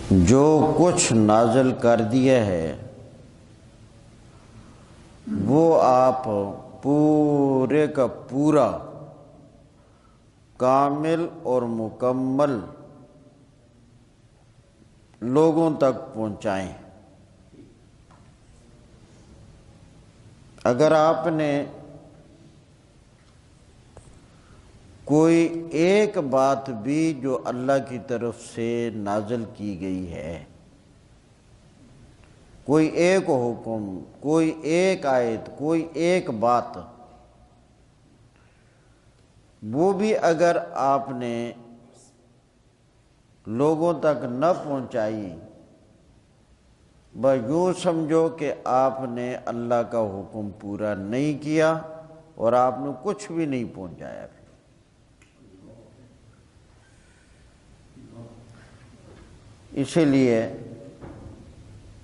جو کچھ نازل کر دیا ہے وہ آپ پورے کا پورا کامل اور مکمل لوگوں تک پہنچائیں۔ اگر آپ نے کوئی ایک بات بھی جو اللہ کی طرف سے نازل کی گئی ہے، کوئی ایک حکم، کوئی ایک آیت، کوئی ایک بات، وہ بھی اگر آپ نے لوگوں تک نہ پہنچائی، بس یوں سمجھو کہ آپ نے اللہ کا حکم پورا نہیں کیا اور آپ نے کچھ بھی نہیں پہنچایا۔ اسی لیے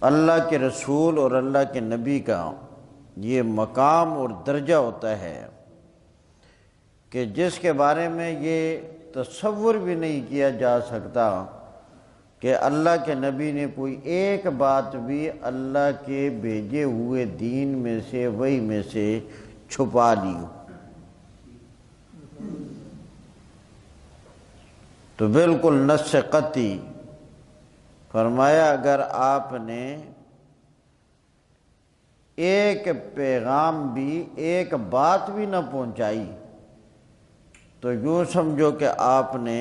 اللہ کے رسول اور اللہ کے نبی کا یہ مقام اور درجہ ہوتا ہے کہ جس کے بارے میں یہ تصور بھی نہیں کیا جا سکتا کہ اللہ کے نبی نے کوئی ایک بات بھی اللہ کے بھیجے ہوئے دین میں سے، وحی میں سے چھپا لی۔ تو بالکل نص قطعی فرمایا اگر آپ نے ایک پیغام بھی، ایک بات بھی نہ پہنچائی تو یوں سمجھو کہ آپ نے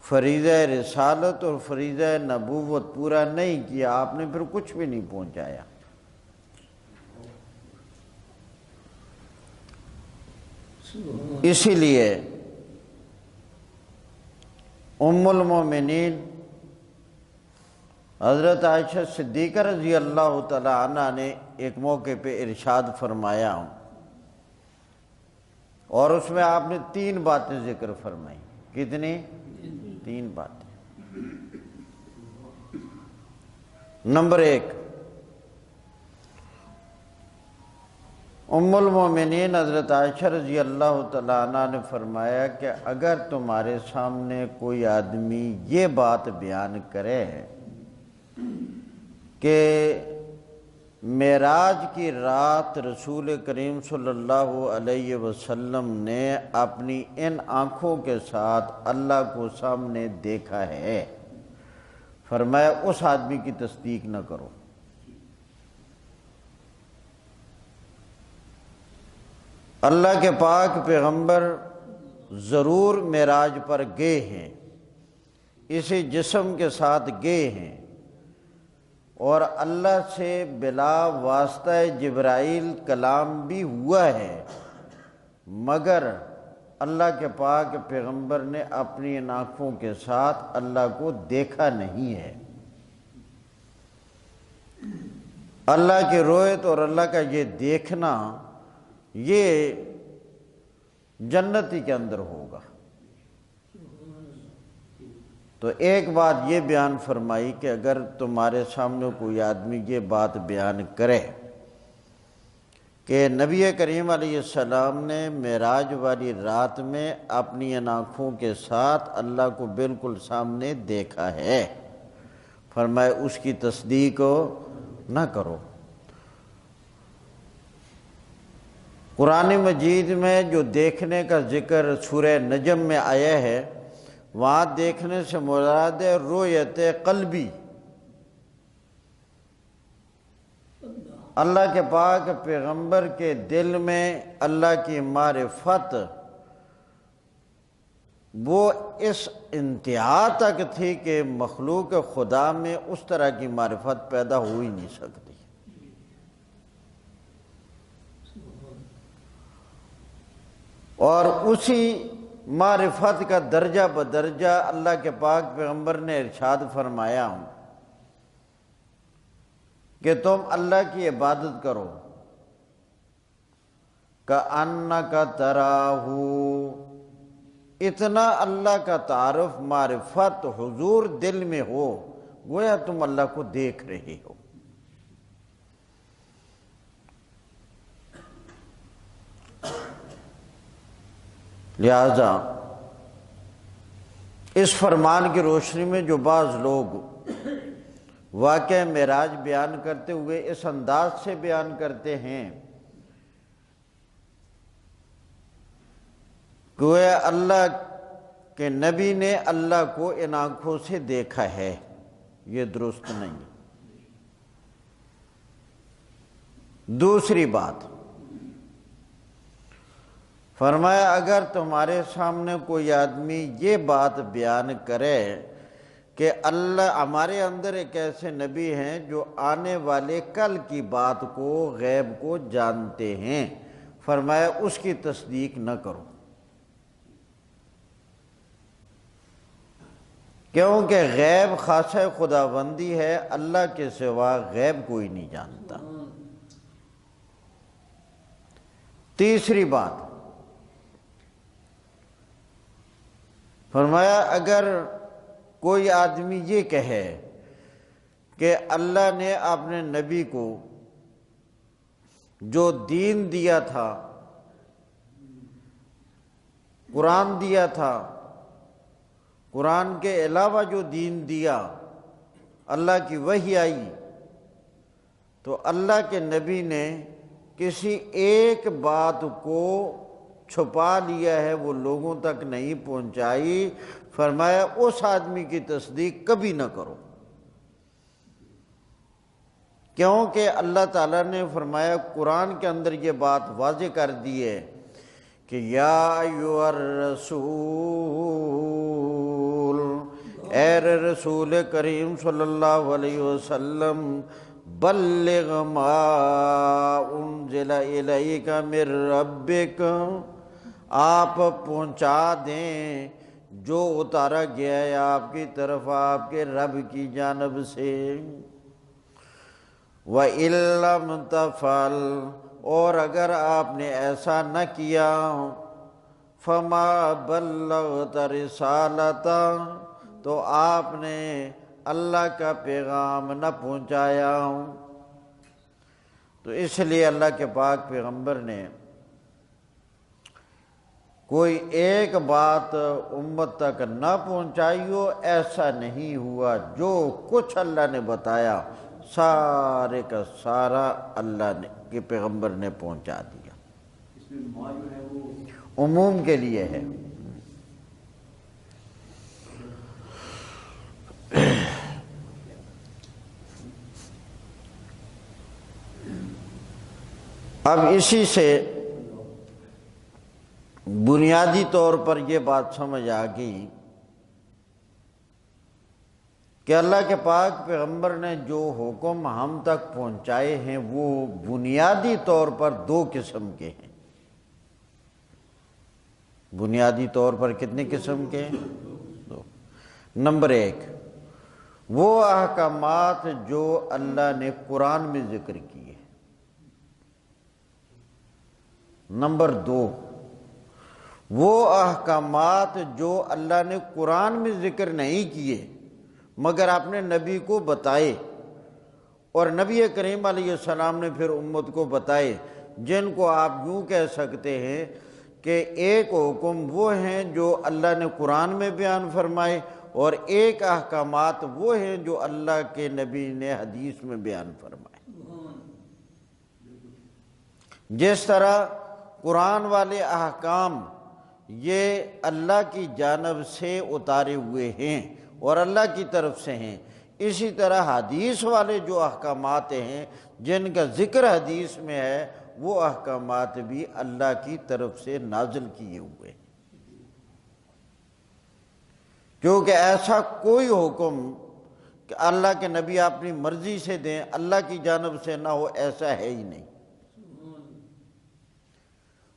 فریضہ رسالت اور فریضہ نبوت پورا نہیں کیا، آپ نے پھر کچھ بھی نہیں پہنچایا۔ اسی لیے ام المومنین حضرت عائشہ صدیقہ رضی اللہ تعالی عنہ نے ایک موقع پہ ارشاد فرمایا، اور اس میں آپ نے 3 باتیں ذکر فرمائی۔ کتنی؟ 3 باتیں۔ نمبر 1، ام المومنین حضرت عائشہ رضی اللہ تعالیٰ عنہ نے فرمایا کہ اگر تمہارے سامنے کوئی آدمی یہ بات بیان کرے کہ معراج کی رات رسول کریم صلی اللہ علیہ وسلم نے اپنی ان آنکھوں کے ساتھ اللہ کو سامنے دیکھا ہے، فرمایا اس آدمی کی تصدیق نہ کرو۔ اللہ کے پاک پیغمبر ضرور معراج پر گئے ہیں، اسی جسم کے ساتھ گئے ہیں، اور اللہ سے بلا واسطہ جبرائیل کلام بھی ہوا ہے، مگر اللہ کے پاک پیغمبر نے اپنی ان آنکھوں کے ساتھ اللہ کو دیکھا نہیں ہے۔ اللہ کی رؤیت اور اللہ کا یہ دیکھنا یہ جنتی کے اندر ہوگا۔ تو ایک بات یہ بیان فرمائی کہ اگر تمہارے سامنے کوئی آدمی یہ بات بیان کرے کہ نبی کریم علیہ السلام نے معراج والی رات میں اپنی ان آنکھوں کے ساتھ اللہ کو بالکل سامنے دیکھا ہے، فرمایا اس کی تصدیق نہ کرو۔ قرآن مجید میں جو دیکھنے کا ذکر سورہ نجم میں آیا ہے، وہاں دیکھنے سے مراد ہے رؤیت قلبی۔ اللہ کے پاک پیغمبر کے دل میں اللہ کی معرفت وہ اس انتہا تک تھی کہ مخلوق خدا میں اس طرح کی معرفت پیدا ہو ہی نہیں سکتی۔ اور اسی معرفت کا درجہ بدرجہ اللہ کے پاک پیغمبر نے ارشاد فرمایا کہ تم اللہ کی عبادت کرو کأنک تراہ، اتنا اللہ کا تعارف، معرفت، حضور دل میں ہو گویا تم اللہ کو دیکھ رہے ہو۔ لہذا اس فرمان کی روشنی میں جو بعض لوگ واقعہ معراج بیان کرتے ہوئے اس انداز سے بیان کرتے ہیں کہ اللہ کے نبی نے اللہ کو ان آنکھوں سے دیکھا ہے، یہ درست نہیں۔ دوسری بات فرمایا اگر تمہارے سامنے کوئی آدمی یہ بات بیان کرے کہ اللہ ہمارے اندر ایک ایسے نبی ہیں جو آنے والے کل کی بات کو، غیب کو جانتے ہیں، فرمایا اس کی تصدیق نہ کرو، کیونکہ غیب خاصہ خداوندی ہے، اللہ کے سوا غیب کوئی نہیں جانتا۔ تیسری بات فرمایا اگر کوئی آدمی یہ کہے کہ اللہ نے اپنے نبی کو جو دین دیا تھا، قرآن دیا تھا، قرآن کے علاوہ جو دین دیا، اللہ کی وحی آئی، تو اللہ کے نبی نے کسی ایک بات کو چھپا لیا ہے، وہ لوگوں تک نہیں پہنچائی، فرمایا اس آدمی کی تصدیق کبھی نہ کرو، کیونکہ اللہ تعالیٰ نے فرمایا قرآن کے اندر یہ بات واضح کر دی ہے کہ یا ایھا الرسول، اے رسول کریم صلی اللہ علیہ وسلم، بلغ ما انزل الیک من ربک، آپ پہنچا دیں جو اتارا گیا ہے آپ کی طرف آپ کے رب کی جانب سے۔ وَإِن لَّمْ تَفْعَلْ، اور اگر آپ نے ایسا نہ کیا، فَمَا بَلَّغْتَ رِسَالَتَهُ، تو آپ نے اللہ کا پیغام نہ پہنچایا۔ تو اس لیے اللہ کے پاک پیغمبر نے کوئی ایک بات امت تک نہ پہنچائی ہو، ایسا نہیں ہوا، جو کچھ اللہ نے بتایا سارے کا سارا اللہ نے کہ پیغمبر نے پہنچا دیا۔ اس میں ما جو ہے وہ عموم کے لیے ہے۔ اب اسی سے بنیادی طور پر یہ بات سمجھ آ گئی کہ اللہ کے پاک پیغمبر نے جو حکم ہم تک پہنچائے ہیں وہ بنیادی طور پر دو قسم کے ہیں۔ بنیادی طور پر کتنے قسم کے ہیں؟ دو۔ نمبر ایک، وہ احکامات جو اللہ نے قرآن میں ذکر کیے۔ نمبر دو، وہ احکامات جو اللہ نے قرآن میں ذکر نہیں کیے مگر اپنے نبی کو بتائے، اور نبی کریم علیہ السلام نے پھر امت کو بتائے، جن کو آپ یوں کہہ سکتے ہیں کہ ایک حکم وہ ہیں جو اللہ نے قرآن میں بیان فرمائے، اور ایک احکامات وہ ہیں جو اللہ کے نبی نے حدیث میں بیان فرمائے۔ جس طرح قرآن والے احکام یہ اللہ کی جانب سے اتارے ہوئے ہیں اور اللہ کی طرف سے ہیں، اسی طرح حدیث والے جو احکامات ہیں جن کا ذکر حدیث میں ہے، وہ احکامات بھی اللہ کی طرف سے نازل کیے ہوئے ہیں۔ کیونکہ ایسا کوئی حکم کہ اللہ کے نبی اپنی مرضی سے دیں، اللہ کی جانب سے نہ ہو، ایسا ہے ہی نہیں۔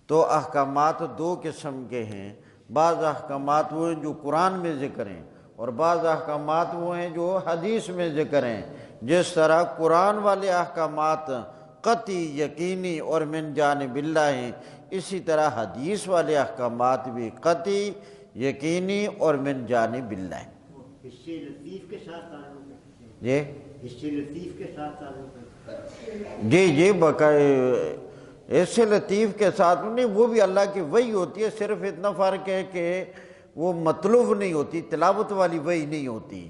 تو احکامات دو قسم کے ہیں، بعض احکامات وہ ہیں جو قرآن میں ذکر ہیں، اور بعض احکامات وہ ہیں جو حدیث میں ذکر ہیں۔ جس طرح قرآن والے احکامات قطعی، یقینی اور من جانب اللہ ہیں، اسی طرح حدیث والے احکامات بھی قطعی، یقینی اور من جانب اللہ ہیں۔ حصے لطیف کے ساتھ تعلق ہے۔ جی حصے لطیف کے ساتھ تعلق ہے۔ جی اس سے لطیف کے ساتھ نہیں، وہ بھی اللہ کی وحی ہوتی ہے، صرف اتنا فرق ہے کہ وہ مطلوب نہیں ہوتی، تلاوت والی وحی نہیں ہوتی۔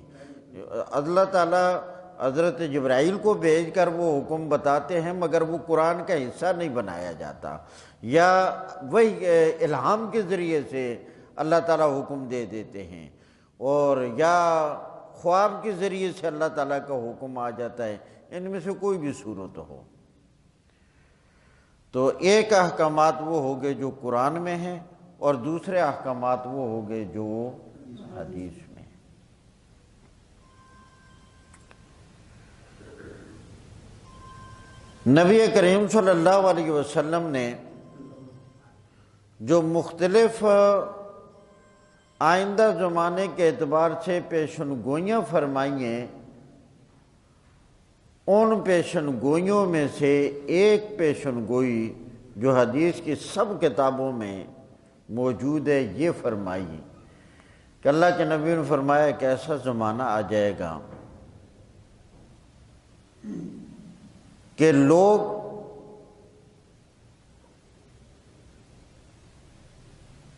اللہ تعالیٰ حضرت جبرائیل کو بھیج کر وہ حکم بتاتے ہیں، مگر وہ قرآن کا حصہ نہیں بنایا جاتا، یا وہی الہام کے ذریعے سے اللہ تعالیٰ حکم دے دیتے ہیں، اور یا خواب کے ذریعے سے اللہ تعالیٰ کا حکم آ جاتا ہے، ان میں سے کوئی بھی صورت ہو۔ تو ایک احکامات وہ ہو گئے جو قرآن میں ہیں، اور دوسرے احکامات وہ ہو گئے جو حدیث میں ہیں۔ نبی کریم صلی اللہ علیہ وسلم نے جو مختلف آئندہ زمانے کے اعتبار سے پیشن گوئیاں فرمائی ہیں، ان پیشن گوئیوں میں سے ایک پیشن گوئی جو حدیث کی سب کتابوں میں موجود ہے، یہ فرمائی کہ اللہ کے نبی نے فرمایا کہ ایسا زمانہ آ جائے گا کہ لوگ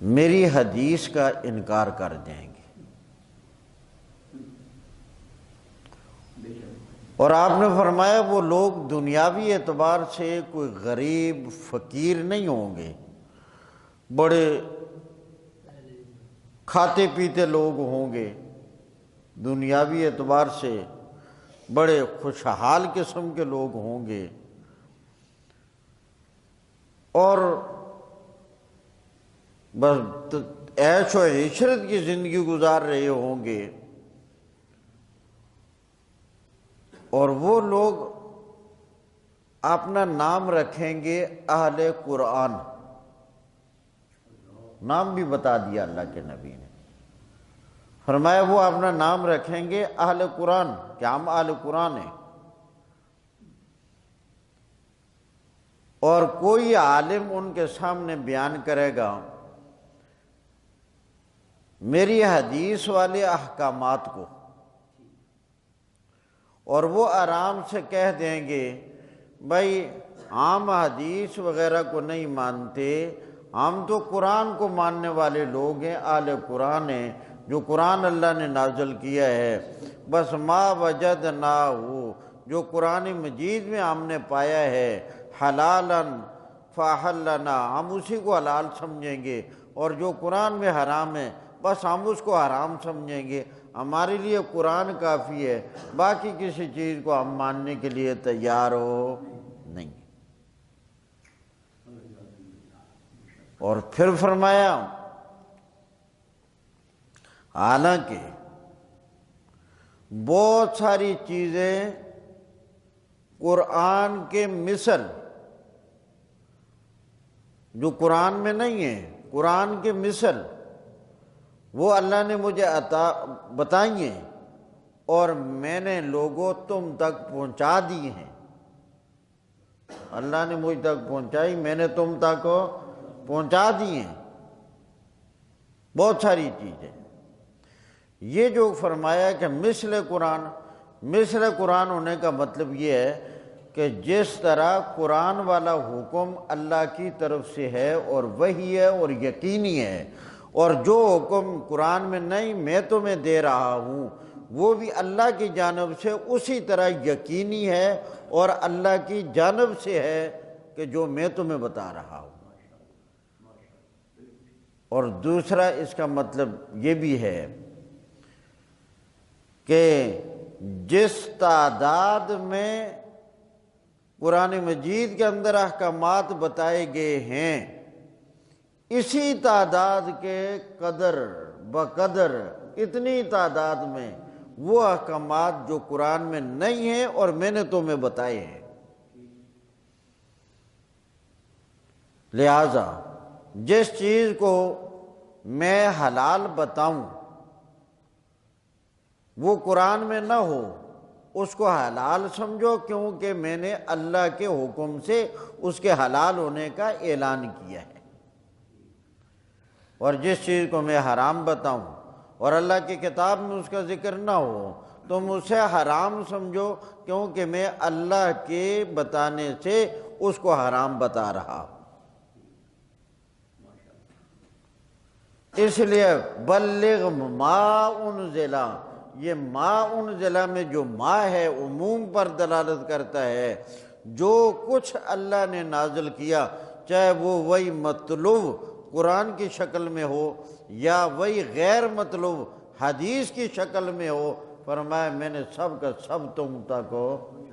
میری حدیث کا انکار کر دیں گے، اور آپ نے فرمایا وہ لوگ دنیاوی اعتبار سے کوئی غریب فقیر نہیں ہوں گے، بڑے کھاتے پیتے لوگ ہوں گے، دنیاوی اعتبار سے بڑے خوشحال قسم کے لوگ ہوں گے، اور بس عیش و عشرت کی زندگی گزار رہے ہوں گے، اور وہ لوگ اپنا نام رکھیں گے اہل قرآن۔ نام بھی بتا دیا اللہ کے نبی نے، فرمایا وہ اپنا نام رکھیں گے اہل قرآن، کہ ہم اہل قرآن ہیں، اور کوئی عالم ان کے سامنے بیان کرے گا میری حدیث والے احکامات کو، اور وہ آرام سے کہہ دیں گے بھائی عام حدیث وغیرہ کو نہیں مانتے، ہم تو قرآن کو ماننے والے لوگ ہیں، اہل قرآن ہیں، جو قرآن اللہ نے نازل کیا ہے، بس ما وجدناہ، جو قرآن مجید میں ہم نے پایا ہے، حلالا فاحلنا، ہم اسی کو حلال سمجھیں گے، اور جو قرآن میں حرام ہے بس ہم اس کو حرام سمجھیں گے، ہمارے لیے قرآن کافی ہے، باقی کسی چیز کو ہم ماننے کے لیے تیار ہو نہیں۔ اور پھر فرمایا حالانکہ بہت ساری چیزیں قرآن کے مثل جو قرآن میں نہیں ہیں، قرآن کے مثل وہ اللہ نے مجھے بتائی ہیں، اور میں نے لوگوں تم تک پہنچا دی ہیں، اللہ نے مجھ تک پہنچائی، میں نے تم تک پہنچا دی ہیں بہت ساری چیزیں۔ یہ جو فرمایا کہ مثل قرآن ہونے کا مطلب یہ ہے کہ جس طرح قرآن والا حکم اللہ کی طرف سے ہے اور وحی ہے اور یقینی ہے، اور جو حکم قرآن میں نہیں میں تمہیں دے رہا ہوں وہ بھی اللہ کی جانب سے اسی طرح یقینی ہے اور اللہ کی جانب سے ہے کہ جو میں تمہیں بتا رہا ہوں۔ اور دوسرا اس کا مطلب یہ بھی ہے کہ جس تعداد میں قرآن مجید کے اندر احکامات بتائے گئے ہیں، اسی تعداد کے قدر بقدر اتنی تعداد میں وہ احکامات جو قرآن میں نہیں ہیں اور میں نے تمہیں بتائے ہیں۔ لہذا جس چیز کو میں حلال بتاؤں وہ قرآن میں نہ ہو اس کو حلال سمجھو، کیونکہ میں نے اللہ کے حکم سے اس کے حلال ہونے کا اعلان کیا ہے، اور جس چیز کو میں حرام بتاؤں اور اللہ کی کتاب میں اس کا ذکر نہ ہو تم اسے حرام سمجھو، کیونکہ میں اللہ کے بتانے سے اس کو حرام بتا رہا ہوں۔ اس لیے بلغ ما انزل، یہ ما انزل میں جو ما ہے عموم پر دلالت کرتا ہے، جو کچھ اللہ نے نازل کیا چاہے وہ وہی مطلوب قرآن کی شکل میں ہو یا وہی غیر مطلوب حدیث کی شکل میں ہو، فرمایا میں نے سب کا سب تم تک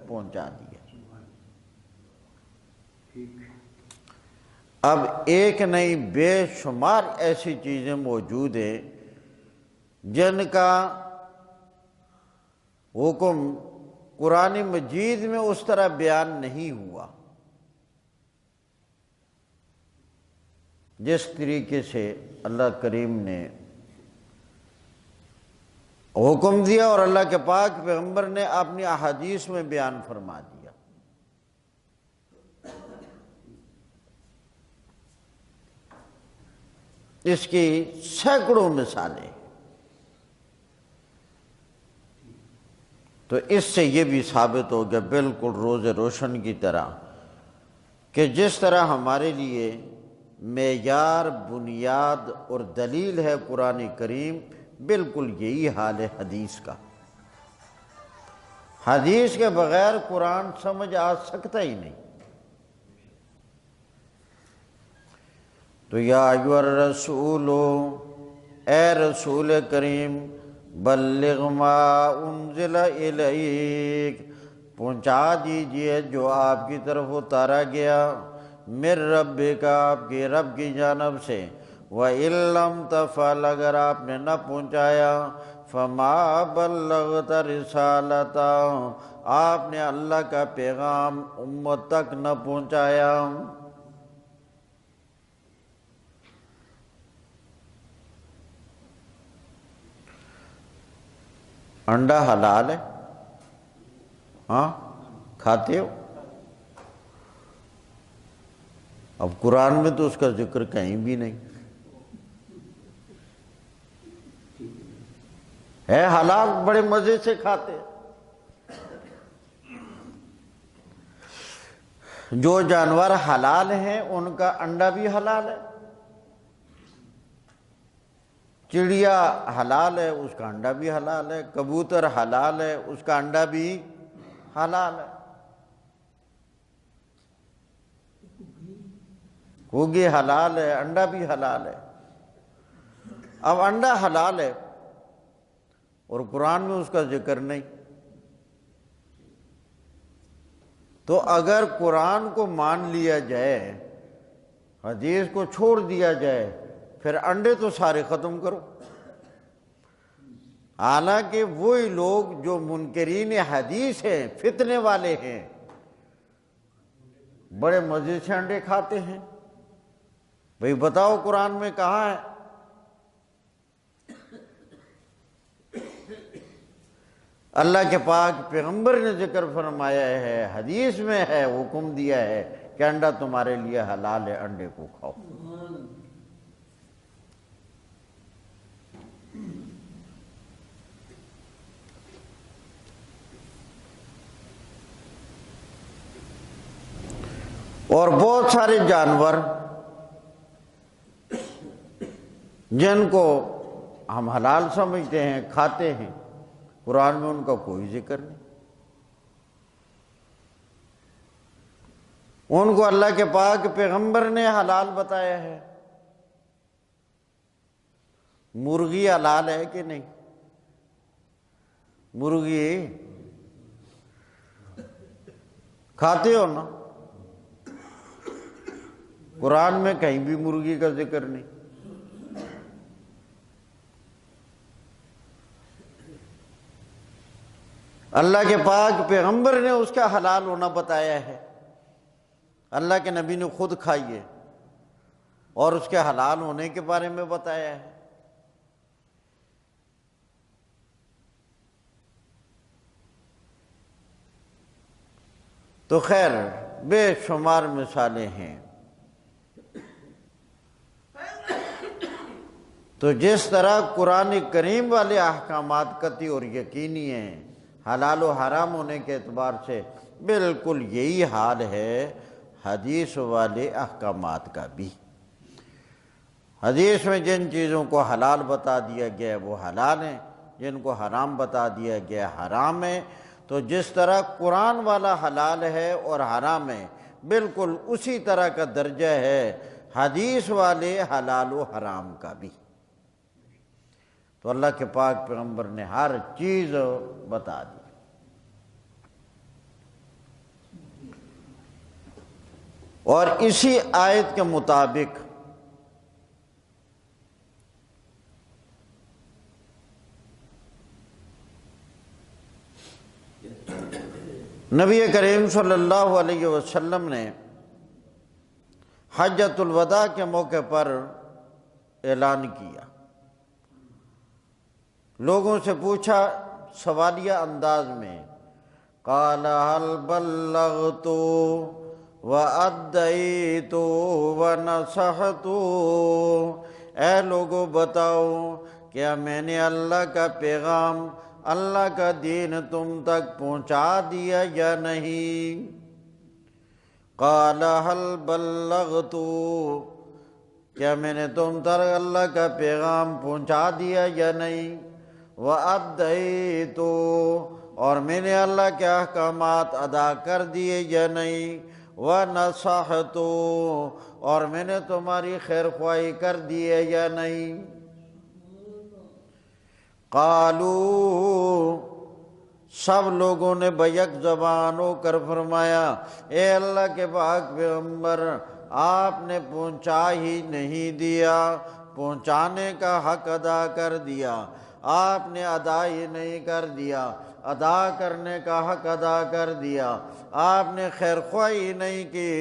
پہنچا دیا۔ اب ایک نہیں بے شمار ایسی چیزیں موجود ہیں جن کا حکم قرآن مجید میں اس طرح بیان نہیں ہوا جس طریقے سے اللہ کریم نے حکم دیا اور اللہ کے پاک پیغمبر نے اپنی احادیث میں بیان فرما دیا۔ اس کی سینکڑوں مثالیں، تو اس سے یہ بھی ثابت ہو گیا بالکل روز روشن کی طرح کہ جس طرح ہمارے لیے معیار، بنیاد اور دلیل ہے قرآن کریم، بالکل یہی حال ہے حدیث کا۔ حدیث کے بغیر قرآن سمجھ آ سکتا ہی نہیں۔ تو یا ایھا الرسول، اے رسول کریم، بلغ ما انزل الیک، پہنچا دیجئے جو آپ کی طرف اتارا گیا، من ربک، آپ کے رب کی جانب سے، وَإِن لَّمْ تَفْعَلْ، اگر آپ نے نہ پہنچایا، فَمَا بَلَّغْتَ رِسَالَتَهُ، آپ نے اللہ کا پیغام امت تک نہ پہنچایا۔ انڈا حلال ہے؟ ہاں کھاتے ہو؟ اب قرآن میں تو اس کا ذکر کہیں بھی نہیں ہے۔ حلال بڑے مزے سے کھاتے، جو جانور حلال ہیں ان کا انڈا بھی حلال ہے، چڑیا حلال ہے اس کا انڈا بھی حلال ہے، کبوتر حلال ہے اس کا انڈا بھی حلال ہے، گھوگی حلال ہے، انڈا بھی حلال ہے۔ اب انڈا حلال ہے اور قرآن میں اس کا ذکر نہیں، تو اگر قرآن کو مان لیا جائے، حدیث کو چھوڑ دیا جائے، پھر انڈے تو سارے ختم کرو۔ حالانکہ وہی لوگ جو منکرین حدیث ہیں، فتنے والے ہیں، بڑے مزے سے انڈے کھاتے ہیں۔ بھئی بتاؤ قرآن میں کہاں ہے؟ اللہ کے پاک پیغمبر نے ذکر فرمایا ہے، حدیث میں ہے، حکم دیا ہے کہ انڈا تمہارے لیے حلال ہے، انڈے کو کھاؤ۔ اور بہت سارے جانور جن کو ہم حلال سمجھتے ہیں، کھاتے ہیں، قرآن میں ان کا کوئی ذکر نہیں۔ ان کو اللہ کے پاک پیغمبر نے حلال بتایا ہے۔ مرغی حلال ہے کہ نہیں؟ مرغی کھاتے ہو نا؟ قرآن میں کہیں بھی مرغی کا ذکر نہیں۔ اللہ کے پاک پیغمبر نے اس کا حلال ہونا بتایا ہے، اللہ کے نبی نے خود کھائی ہے اور اس کے حلال ہونے کے بارے میں بتایا ہے۔ تو خیر بے شمار مثالیں ہیں۔ تو جس طرح قرآن کریم والے احکامات قطعی اور یقینی ہیں حلال و حرام ہونے کے اعتبار سے، بالکل یہی حال ہے حدیث والے احکامات کا بھی۔ حدیث میں جن چیزوں کو حلال بتا دیا گیا ہے وہ حلال ہیں، جن کو حرام بتا دیا گیا حرام ہے، تو جس طرح قرآن والا حلال ہے اور حرام ہے، بالکل اسی طرح کا درجہ ہے حدیث والے حلال و حرام کا بھی۔ تو اللہ کے پاک پیغمبر نے ہر چیز بتا دی۔ اور اسی آیت کے مطابق نبی کریم صلی اللہ علیہ وسلم نے حجۃ الوداع کے موقع پر اعلان کیا، لوگوں سے پوچھا سوالیہ انداز میں، قال هل بلغت وادیت ونصحت، اے لوگو بتاؤ کیا میں نے اللہ کا پیغام، اللہ کا دین تم تک پہنچا دیا یا نہیں؟ قال هل بلغت، کیا میں نے تم تک اللہ کا پیغام پہنچا دیا یا نہیں؟ وَأَدَّيْتُ، اور میں نے اللہ کے احکامات ادا کر دیے یا نہیں؟ وَنَصَحْتُ، اور میں نے تمہاری خیر خواہی کر دی ہے یا نہیں؟ قالوا، سب لوگوں نے بیک زبان ہو کر فرمایا، اے اللہ کے پاک پیغمبر، آپ نے پہنچا ہی نہیں دیا، پہنچانے کا حق ادا کر دیا، آپ نے ادا ہی نہیں کر دیا، ادا کرنے کا حق ادا کر دیا، آپ نے خیر خواہی نہیں کی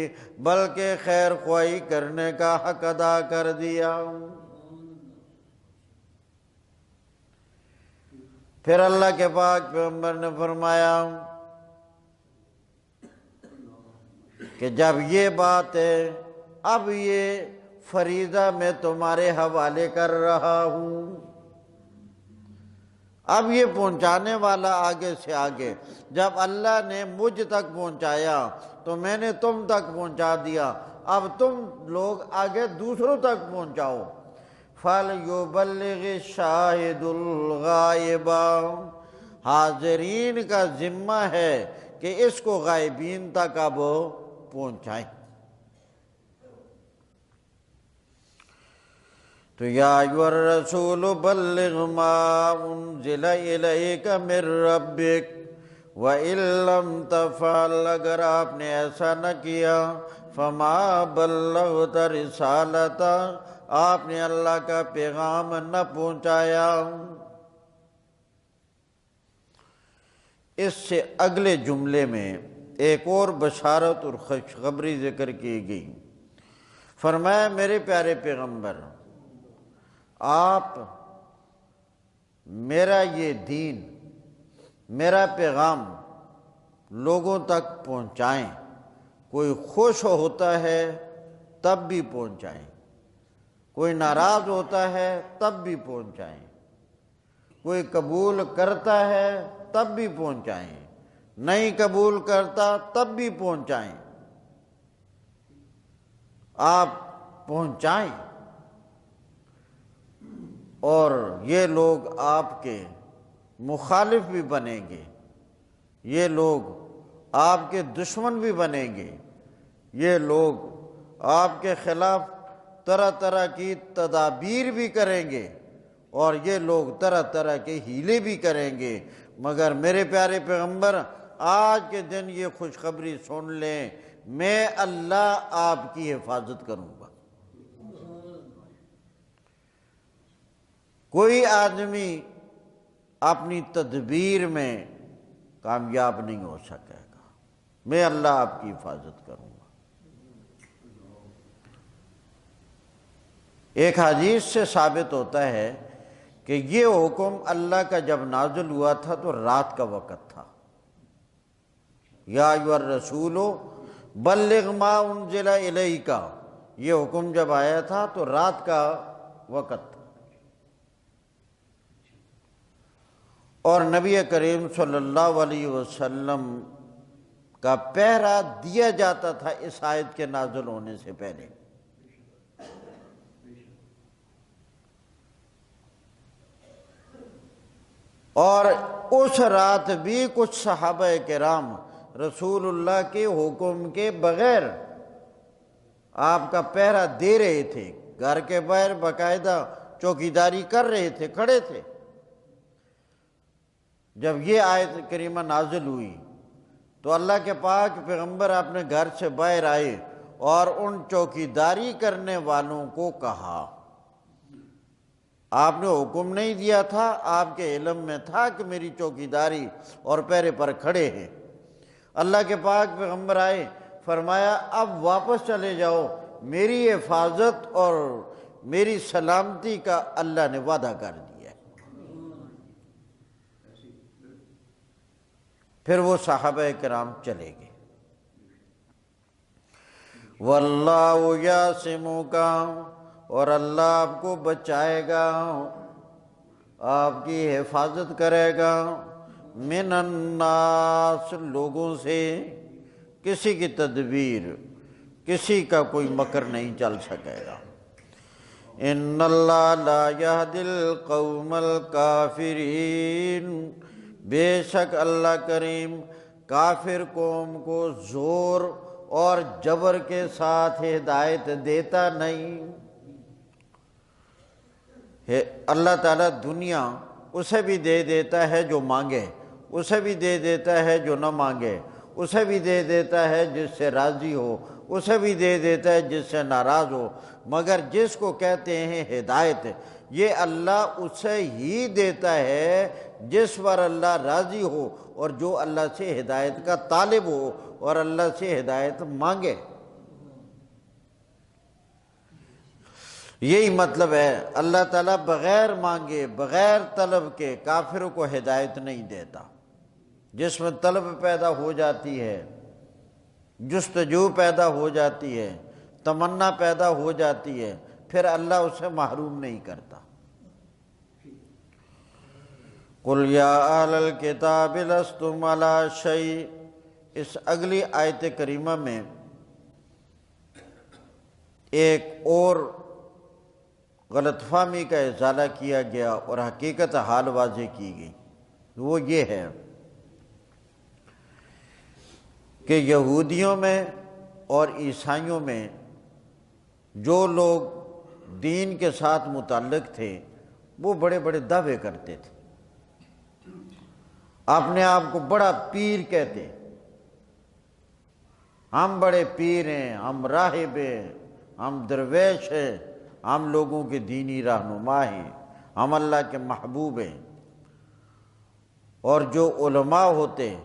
بلکہ خیر خواہی کرنے کا حق ادا کر دیا۔ پھر اللہ کے پاک پیغمبر نے فرمایا کہ جب یہ بات ہے، اب یہ فریضہ میں تمہارے حوالے کر رہا ہوں، اب یہ پہنچانے والا آگے سے آگے، جب اللہ نے مجھ تک پہنچایا تو میں نے تم تک پہنچا دیا، اب تم لوگ آگے دوسروں تک پہنچاؤ۔ فَلْيُبَلِّغِ الشَّاهِدُ الْغَائِبَ، حاضرین کا ذمہ ہے کہ اس کو غائبین تک اب پہنچائیں۔ تو یا ایھا الرسول بلغ ما انزل الیک من ربک وَإِن لَّمْ تَفْعَلْ، اگر آپ نے ایسا نہ کیا فَمَا بَلَّغْتَ رِسَالَتَهُ، آپ نے اللہ کا پیغام نہ پہنچایا۔ اس سے اگلے جملے میں ایک اور بشارت اور خوشخبری ذکر کی گئی، فرمایا میرے پیارے پیغمبر، آپ میرا یہ دین، میرا پیغام لوگوں تک پہنچائیں، کوئی خوش ہوتا ہے تب بھی پہنچائیں، کوئی ناراض ہوتا ہے تب بھی پہنچائیں، کوئی قبول کرتا ہے تب بھی پہنچائیں، نہیں قبول کرتا تب بھی پہنچائیں، آپ پہنچائیں۔ اور یہ لوگ آپ کے مخالف بھی بنیں گے، یہ لوگ آپ کے دشمن بھی بنیں گے، یہ لوگ آپ کے خلاف طرح طرح کی تدابیر بھی کریں گے، اور یہ لوگ طرح طرح کے ہیلے بھی کریں گے، مگر میرے پیارے پیغمبر آج کے دن یہ خوشخبری سن لیں، میں اللہ آپ کی حفاظت کروں گا۔ کوئی آدمی اپنی تدبیر میں کامیاب نہیں ہو سکے گا، میں اللہ آپ کی حفاظت کروں گا۔ ایک حدیث سے ثابت ہوتا ہے کہ یہ حکم اللہ کا جب نازل ہوا تھا تو رات کا وقت تھا، یا ایھا الرسول بلغ ما انزل الیک، یہ حکم جب آیا تھا تو رات کا وقت تھا، اور نبی کریم صلی اللہ علیہ وسلم کا پہرا دیا جاتا تھا اس آیت کے نازل ہونے سے پہلے۔ اور اس رات بھی کچھ صحابہ کرام رسول اللہ کے حکم کے بغیر آپ کا پہرا دے رہے تھے، گھر کے باہر باقاعدہ چوکیداری کر رہے تھے، کھڑے تھے۔ جب یہ آیت کریمہ نازل ہوئی تو اللہ کے پاک پیغمبر اپنے گھر سے باہر آئے اور ان چوکیداری کرنے والوں کو کہا، آپ نے حکم نہیں دیا تھا، آپ کے علم میں تھا کہ میری چوکیداری اور پہرے پر کھڑے ہیں۔ اللہ کے پاک پیغمبر آئے، فرمایا اب واپس چلے جاؤ، میری حفاظت اور میری سلامتی کا اللہ نے وعدہ کر دیا ہے۔ پھر وہ صحابہ کرام چلے گئے۔ واللہ یعصمک، اور اللہ آپ کو بچائے گا، آپ کی حفاظت کرے گا، من الناس، لوگوں سے، کسی کی تدبیر، کسی کا کوئی مکر نہیں چل سکے گا۔ ان اللہ لا یہدی القوم الکافرین، بے شک اللہ کریم کافر قوم کو زور اور جبر کے ساتھ ہدایت دیتا نہیں۔ اللہ تعالیٰ دنیا اسے بھی دے دیتا ہے جو مانگے، اسے بھی دے دیتا ہے جو نہ مانگے، اسے بھی دے دیتا ہے جس سے راضی ہو، اسے بھی دے دیتا ہے جس سے ناراض ہو، مگر جس کو کہتے ہیں ہدایت، یہ اللہ اسے ہی دیتا ہے جس پر اللہ راضی ہو اور جو اللہ سے ہدایت کا طالب ہو اور اللہ سے ہدایت مانگے۔ یہی مطلب ہے، اللہ تعالیٰ بغیر مانگے، بغیر طلب کے کافروں کو ہدایت نہیں دیتا۔ جس میں طلب پیدا ہو جاتی ہے، جستجو پیدا ہو جاتی ہے، تمنا پیدا ہو جاتی ہے، پھر اللہ اسے محروم نہیں کرتا۔ قُلْ يَا أَهْلَ الْكِتَابِ لَسْتُمْ عَلَىٰ شَيْءٍ، اس اگلی آیت کریمہ میں ایک اور غلط فہمی کا ازالہ کیا گیا اور حقیقت حال واضح کی گئی۔ وہ یہ ہے کہ یہودیوں میں اور عیسائیوں میں جو لوگ دین کے ساتھ متعلق تھے وہ بڑے بڑے دعوے کرتے تھے، اپنے آپ کو بڑا پیر کہتے، ہم بڑے پیر ہیں، ہم راہب ہیں، ہم درویش ہیں، ہم لوگوں کے دینی رہنما ہیں، ہم اللہ کے محبوب ہیں۔ اور جو علماء ہوتے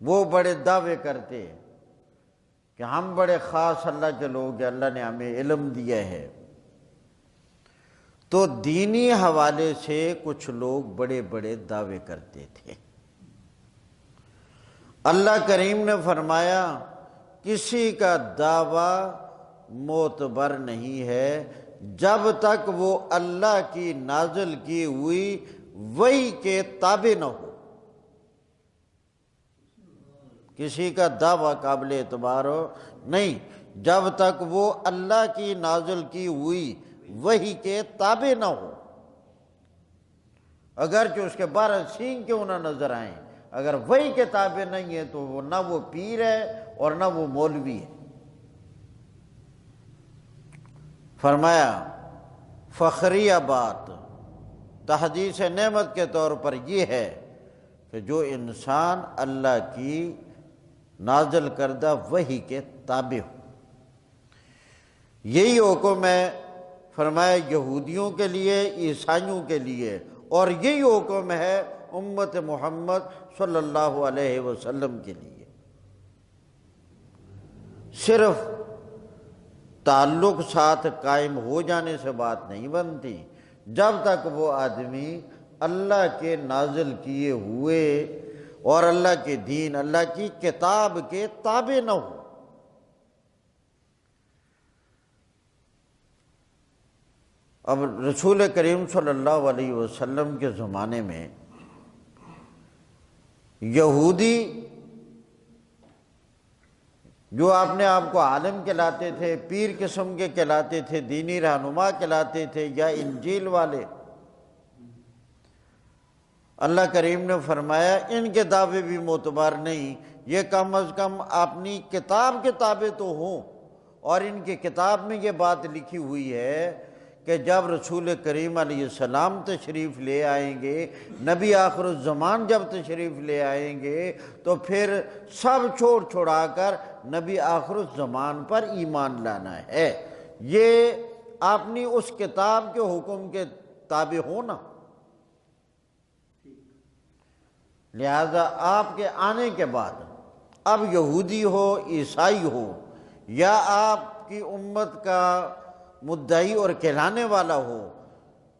وہ بڑے دعوے کرتے کہ ہم بڑے خاص اللہ کے لوگ ہیں، اللہ نے ہمیں علم دیا ہے۔ تو دینی حوالے سے کچھ لوگ بڑے بڑے دعوے کرتے تھے۔ اللہ کریم نے فرمایا کسی کا دعویٰ معتبر نہیں ہے جب تک وہ اللہ کی نازل کی ہوئی وحی کے تابع نہ ہو۔ کسی کا دعویٰ قابل اعتبار ہو نہیں جب تک وہ اللہ کی نازل کی ہوئی وحی کے تابع نہ ہو، اگرچہ اس کے 12 سینگ کیوں نہ نظر آئیں، اگر وحی کے تابع نہیں ہے تو وہ نہ وہ پیر ہے اور نہ وہ مولوی ہے۔ فرمایا فخریہ بات تحدیث نعمت کے طور پر یہ ہے کہ جو انسان اللہ کی نازل کردہ وحی کے تابع ہو، یہی حکم ہے فرمایا یہودیوں کے لیے، عیسائیوں کے لیے، اور یہی حکم ہے امت محمد صلی اللہ علیہ وسلم کے لیے۔ صرف تعلق ساتھ قائم ہو جانے سے بات نہیں بنتی، جب تک وہ آدمی اللہ کے نازل کیے ہوئے اور اللہ کے دین، اللہ کی کتاب کے تابع نہ ہو۔ اب رسول کریم صلی اللہ علیہ وسلم کے زمانے میں یہودی جو اپنے آپ کو عالم کہلاتے تھے، پیر قسم کے کہلاتے تھے، دینی رہنما کہلاتے تھے، یا انجیل والے، اللہ کریم نے فرمایا ان کے دعوے بھی معتبر نہیں، یہ کم از کم اپنی کتاب کے تابع تو ہوں، اور ان کی کتاب میں یہ بات لکھی ہوئی ہے کہ جب رسول کریم علیہ السلام تشریف لے آئیں گے، نبی آخر الزمان جب تشریف لے آئیں گے تو پھر سب چھوڑ چھوڑا کر نبی آخر الزمان پر ایمان لانا ہے۔ یہ اپنی اس کتاب کے حکم کے تابع ہونا، لہذا آپ کے آنے کے بعد اب یہودی ہو عیسائی ہو یا آپ کی امت کا مدعی اور کہلانے والا ہو،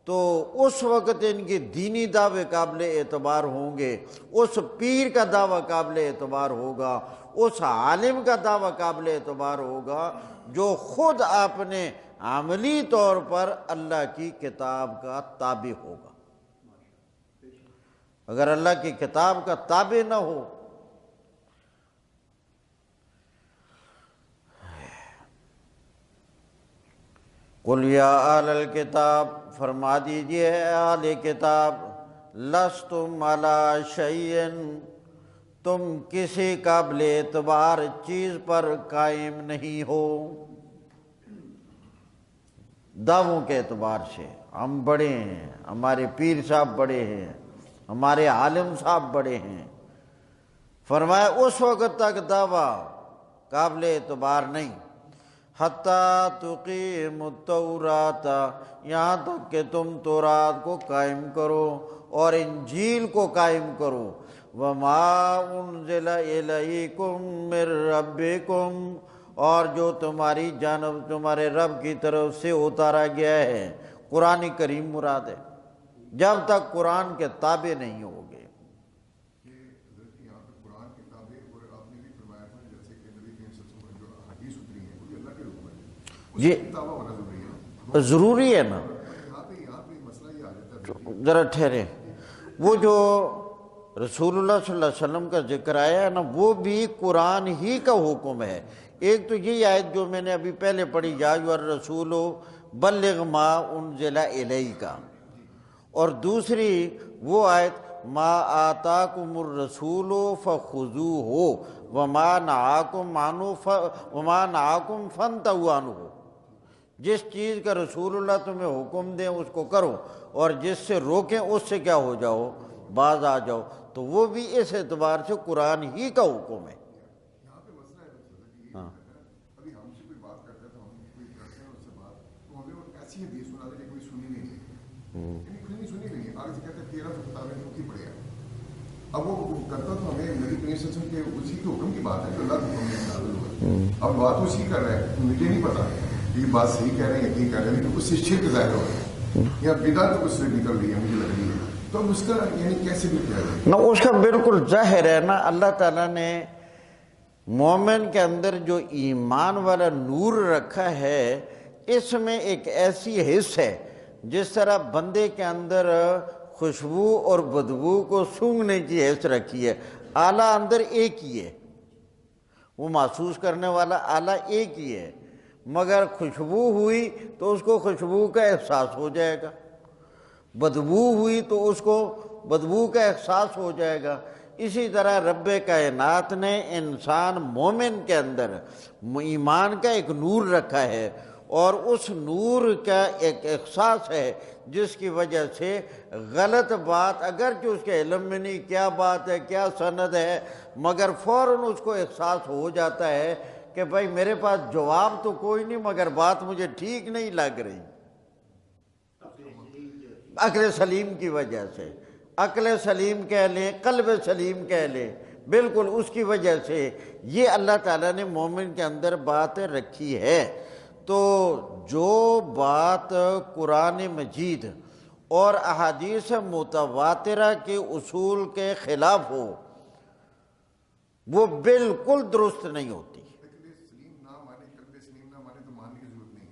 تو اس وقت ان کے دینی دعوے قابل اعتبار ہوں گے، اس پیر کا دعویٰ قابل اعتبار ہوگا، اس عالم کا دعویٰ قابل اعتبار ہوگا جو خود اپنے عملی طور پر اللہ کی کتاب کا تابع ہوگا۔ اگر اللہ کی کتاب کا تابع نہ ہو، قُلْ یا اہل الکتاب، فرما دیجئے اے اہل کتاب، لستم علی شیء، تم کسی قابل اعتبار چیز پر قائم نہیں ہو۔ دعووں کے اعتبار سے ہم بڑے ہیں، ہمارے پیر صاحب بڑے ہیں، ہمارے عالم صاحب بڑے ہیں، فرمایا اس وقت تک دعویٰ قابل اعتبار نہیں، حتیٰ تقیم التوراۃ، یہاں تک کہ تم تورات کو قائم کرو اور انجیل کو قائم کرو، وما انزل الیکم من ربکم، اور جو تمہاری جانب تمہارے رب کی طرف سے اتارا گیا ہے، قرآن کریم مراد ہے، جب تک قرآن کے تابع نہیں ہوگے۔ یہ ضروری ہے نا، ذرا ٹھہرے، وہ جو رسول اللہ صلی اللہ علیہ وسلم کا ذکر آیا ہے نا، وہ بھی قرآن ہی کا حکم ہے۔ ایک تو یہ آیت جو میں نے ابھی پہلے پڑھی، یا ایھا الرسول بلغ ما انزل الیک، اور دوسری وہ آیت ما آتاکم الرسول فخذوہ وما نہاکم فانتہوا عنہ، جس چیز کا رسول اللہ تمہیں حکم دیں اس کو کرو، اور جس سے روکیں اس سے کیا ہو جاؤ، باز آ جاؤ۔ تو وہ بھی اس اعتبار سے قرآن ہی کا حکم ہے۔ اب وہ کرتا تو ہمیں نبی کریم صلی اللہ علیہ وسلم کے اسی کے حکم کی بات ہے جو اللہ کے حکم میں نازل ہوا ہے، اب بات اسی کر رہا ہے، مجھے نہیں پتا کہ یہ بات صحیح کہہ رہے ہیں یا نہیں کہہ رہے ہیں، لیکن اس سے شرک ظاہر ہو رہا ہے یا بدعت اس سے نکل رہی ہے، مجھے لگ رہی ہے، تو اب اس کا یعنی کیسے بھی کہہ رہے ہیں نا، اس کا بالکل ظاہر ہے نا، اللہ تعالیٰ نے مومن کے اندر جو ایمان والا نور رکھا ہے، اس میں ایک ایسی حص ہے جس طرح بندے کے اندر خوشبو اور بدبو کو سونگھنے کی حص رکھی ہے، آلہ اندر ایک ہی ہے، وہ محسوس کرنے والا آلہ ایک ہی ہے، مگر خوشبو ہوئی تو اس کو خوشبو کا احساس ہو جائے گا، بدبو ہوئی تو اس کو بدبو کا احساس ہو جائے گا۔ اسی طرح رب کائنات نے انسان مومن کے اندر ایمان کا ایک نور رکھا ہے، اور اس نور کا ایک احساس ہے جس کی وجہ سے غلط بات اگرچہ اس کے علم میں نہیں کیا بات ہے کیا سند ہے، مگر فوراً اس کو احساس ہو جاتا ہے کہ بھائی میرے پاس جواب تو کوئی نہیں مگر بات مجھے ٹھیک نہیں لگ رہی، عقل سلیم کی وجہ سے، عقل سلیم کہہ لیں، قلب سلیم کہہ لیں، بالکل اس کی وجہ سے یہ اللہ تعالیٰ نے مومن کے اندر بات رکھی ہے۔ تو جو بات قرآن مجید اور احادیث متواترہ کے اصول کے خلاف ہو، وہ بالکل درست نہیں ہوتی۔ سلیم نہ مانے، قلب سلیم نہ مانے تو ماننے کی ضرورت نہیں ہے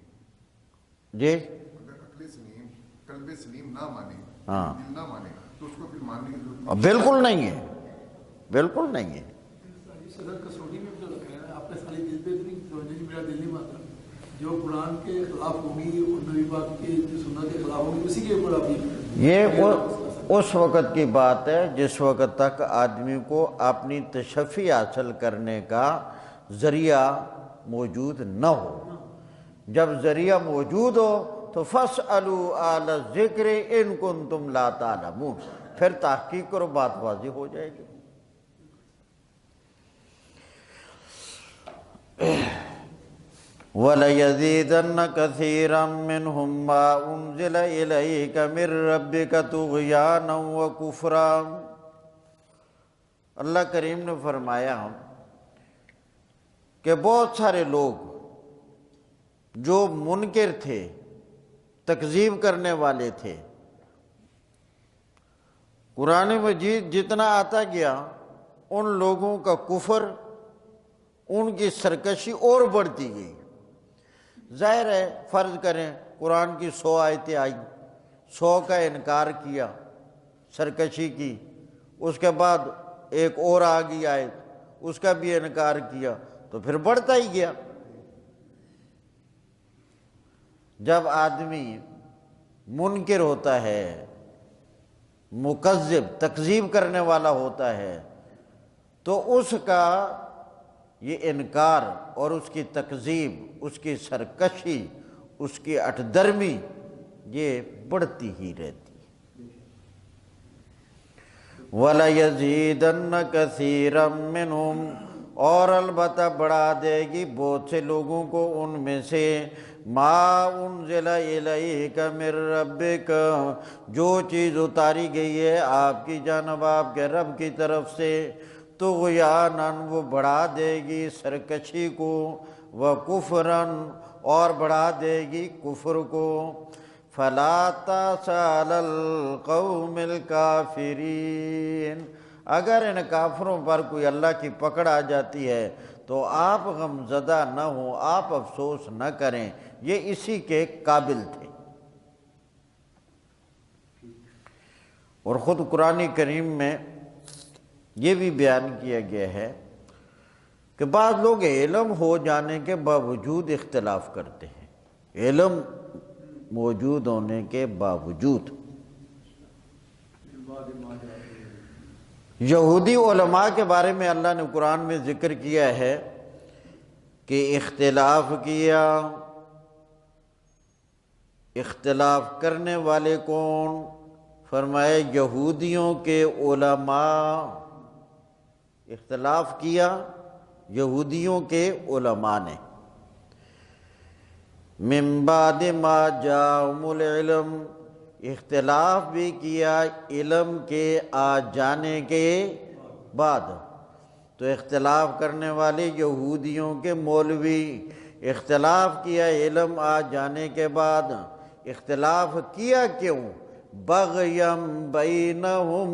جی اگر عقل سلیم قلب سلیم نہ مانے، ہاں، دل نہ مانے تو اس کو پھر ماننے کی ضرورت نہیں۔ بالکل نہیں ہے، بالکل نہیں ہے۔ صدر کسوٹی میں بھی تو لگا ہے، آپ نے خالی دل پہ اتنی توجہ نہیں، میرا دل نہیں مانتا، جو قرآن کے خلاف ہوگی اور نبی پاک کی سنت کے خلاف ہوگی اسی کے اوپر آپ یہ اس وقت کی بات ہے جس وقت تک آدمی کو اپنی تشفی حاصل کرنے کا ذریعہ موجود نہ ہو۔ جب ذریعہ موجود ہو تو فَاسْأَلُوا أَهْلَ الذِّكْرِ إِن كُنتُمْ لَا تَعْلَمُونَ، پھر تحقیق اور بات واضح ہو جائے گی۔ وَلَيَزِيدَنَّ كَثِيرًا مِّنْهُم مَّا أُنزِلَ إِلَيْكَ مِن رَّبِّكَ طُغْيَانًا وَكُفْرًا۔ اللہ کریم نے فرمایا کہ بہت سارے لوگ جو منکر تھے، تکذیب کرنے والے تھے، قرآن مجید جتنا آتا گیا ان لوگوں کا کفر، ان کی سرکشی اور بڑھتی گئی۔ ظاہر ہے، فرض کریں قرآن کی 100 آیتیں آئیں، 100 کا انکار کیا، سرکشی کی، اس کے بعد ایک اور آ گئی آیت، اس کا بھی انکار کیا، تو پھر بڑھتا ہی گیا۔ جب آدمی منکر ہوتا ہے، مکذب، تکذیب کرنے والا ہوتا ہے، تو اس کا یہ انکار اور اس کی تکذیب، اس کی سرکشی، اس کی اٹھ درمی، یہ بڑھتی ہی رہتی ہے۔ وَلَيَزِيدَنَّ كَثِيرًا مِّنْهُمْ، اور البتہ بڑھا دے گی بہت سے لوگوں کو ان میں سے، مَا أُنزِلَ إِلَيْكَ مِن رَّبِّكَ، جو چیز اتاری گئی ہے آپ کی جانب آپ کے رب کی طرف سے، طغیاناً، وہ بڑھا دے گی سرکشی کو، وکفراً، اور بڑھا دے گی کفر کو۔ فلا تأس علی القوم الکافرین، اگر ان کافروں پر کوئی اللہ کی پکڑ آ جاتی ہے تو آپ غمزدہ نہ ہوں، آپ افسوس نہ کریں، یہ اسی کے قابل تھے۔ اور خود قرآن کریم میں یہ بھی بیان کیا گیا ہے کہ بعض لوگ علم ہو جانے کے باوجود اختلاف کرتے ہیں، علم موجود ہونے کے باوجود۔ یہودی علماء کے بارے میں اللہ نے قرآن میں ذکر کیا ہے کہ اختلاف کیا، اختلاف کرنے والے کون؟ فرمایا یہودیوں کے علماء، اختلاف کیا یہودیوں کے علماء نے، من بعد ما جاءہم العلم، اختلاف بھی کیا علم کے آ جانے کے بعد۔ تو اختلاف کرنے والے یہودیوں کے مولوی، اختلاف کیا علم آ جانے کے بعد۔ اختلاف کیا کیوں؟ بغیم بینہم،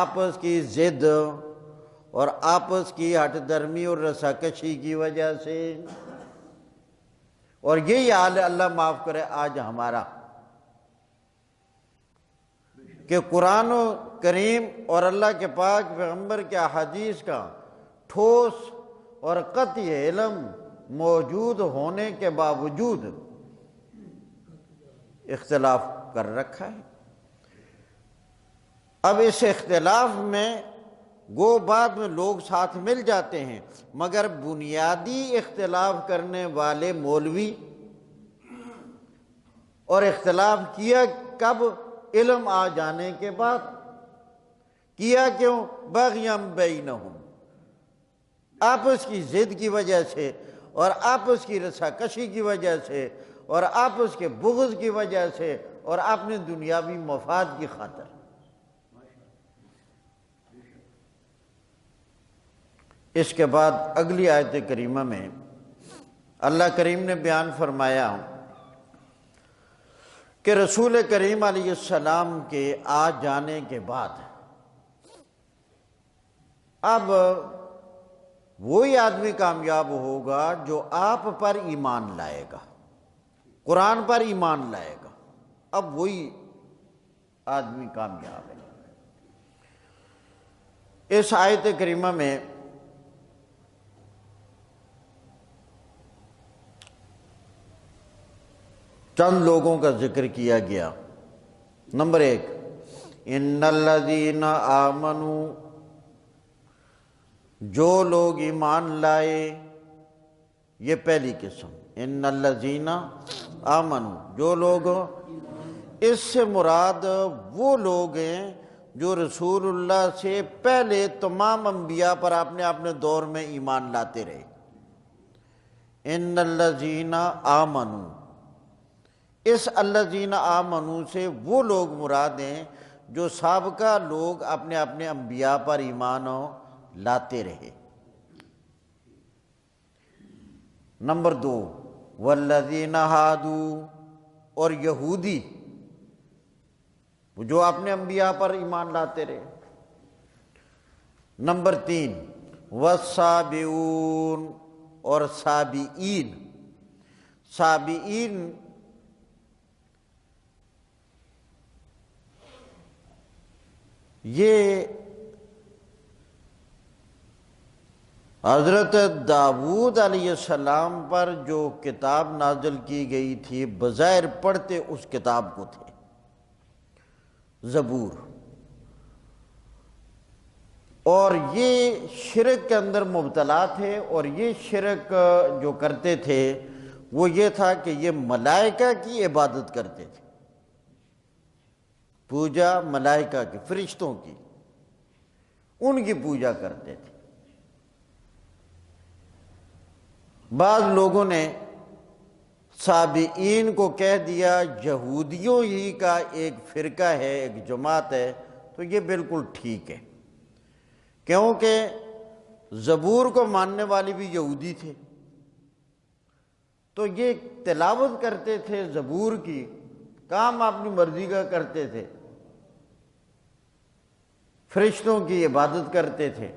آپس کی ضد اور آپس کی ہٹ درمی اور رساکشی کی وجہ سے۔ اور یہی حال ہے، اللہ معاف کرے، آج ہمارا، کہ قرآن کریم اور اللہ کے پاک پیغمبر کے احادیث کا ٹھوس اور قطعی علم موجود ہونے کے باوجود اختلاف کر رکھا ہے۔ اب اس اختلاف میں گو بعد میں لوگ ساتھ مل جاتے ہیں، مگر بنیادی اختلاف کرنے والے مولوی، اور اختلاف کیا کب؟ علم آ جانے کے بعد۔ کیا کیوں؟ بغیم بینہم، آپس کی ضد کی وجہ سے، اور آپس کی رساکشی کی وجہ سے، اور آپس کے بغض کی وجہ سے، اور اپنے دنیاوی مفاد کی خاطر۔ اس کے بعد اگلی آیت کریمہ میں اللہ کریم نے بیان فرمایا کہ رسول کریم علیہ السلام کے آ جانے کے بعد اب وہی آدمی کامیاب ہوگا جو آپ پر ایمان لائے گا، قرآن پر ایمان لائے گا، اب وہی آدمی کامیاب ہے۔ اس آیت کریمہ میں چند لوگوں کا ذکر کیا گیا۔ نمبر 1، ان الذین آمنوا، جو لوگ ایمان لائے، یہ پہلی قسم، ان الذین آمنوا، جو لوگ، اس سے مراد وہ لوگ ہیں جو رسول اللہ سے پہلے تمام انبیاء پر اپنے اپنے دور میں ایمان لاتے رہے۔ ان الذین آمنوا، اس الذین آمنوا سے وہ لوگ مراد ہیں جو سابقہ لوگ اپنے اپنے انبیاء پر ایمان لاتے رہے۔ نمبر 2، والذین ہادوا، اور یہودی جو اپنے انبیاء پر ایمان لاتے رہے۔ نمبر 3، والسابئون، اور سابئین۔ سابئین یہ حضرت داؤد علیہ السلام پر جو کتاب نازل کی گئی تھی، بظاہر پڑھتے اس کتاب کو تھے، زبور، اور یہ شرک کے اندر مبتلا تھے، اور یہ شرک جو کرتے تھے وہ یہ تھا کہ یہ ملائکہ کی عبادت کرتے تھے، پوجا ملائکہ کی، فرشتوں کی، ان کی پوجا کرتے تھے۔ بعض لوگوں نے سابئین کو کہہ دیا یہودیوں ہی کا ایک فرقہ ہے، ایک جماعت ہے، تو یہ بالکل ٹھیک ہے، کیونکہ زبور کو ماننے والے بھی یہودی تھے، تو یہ تلاوت کرتے تھے زبور کی، کام اپنی مرضی کا کرتے تھے، فرشتوں کی عبادت کرتے تھے۔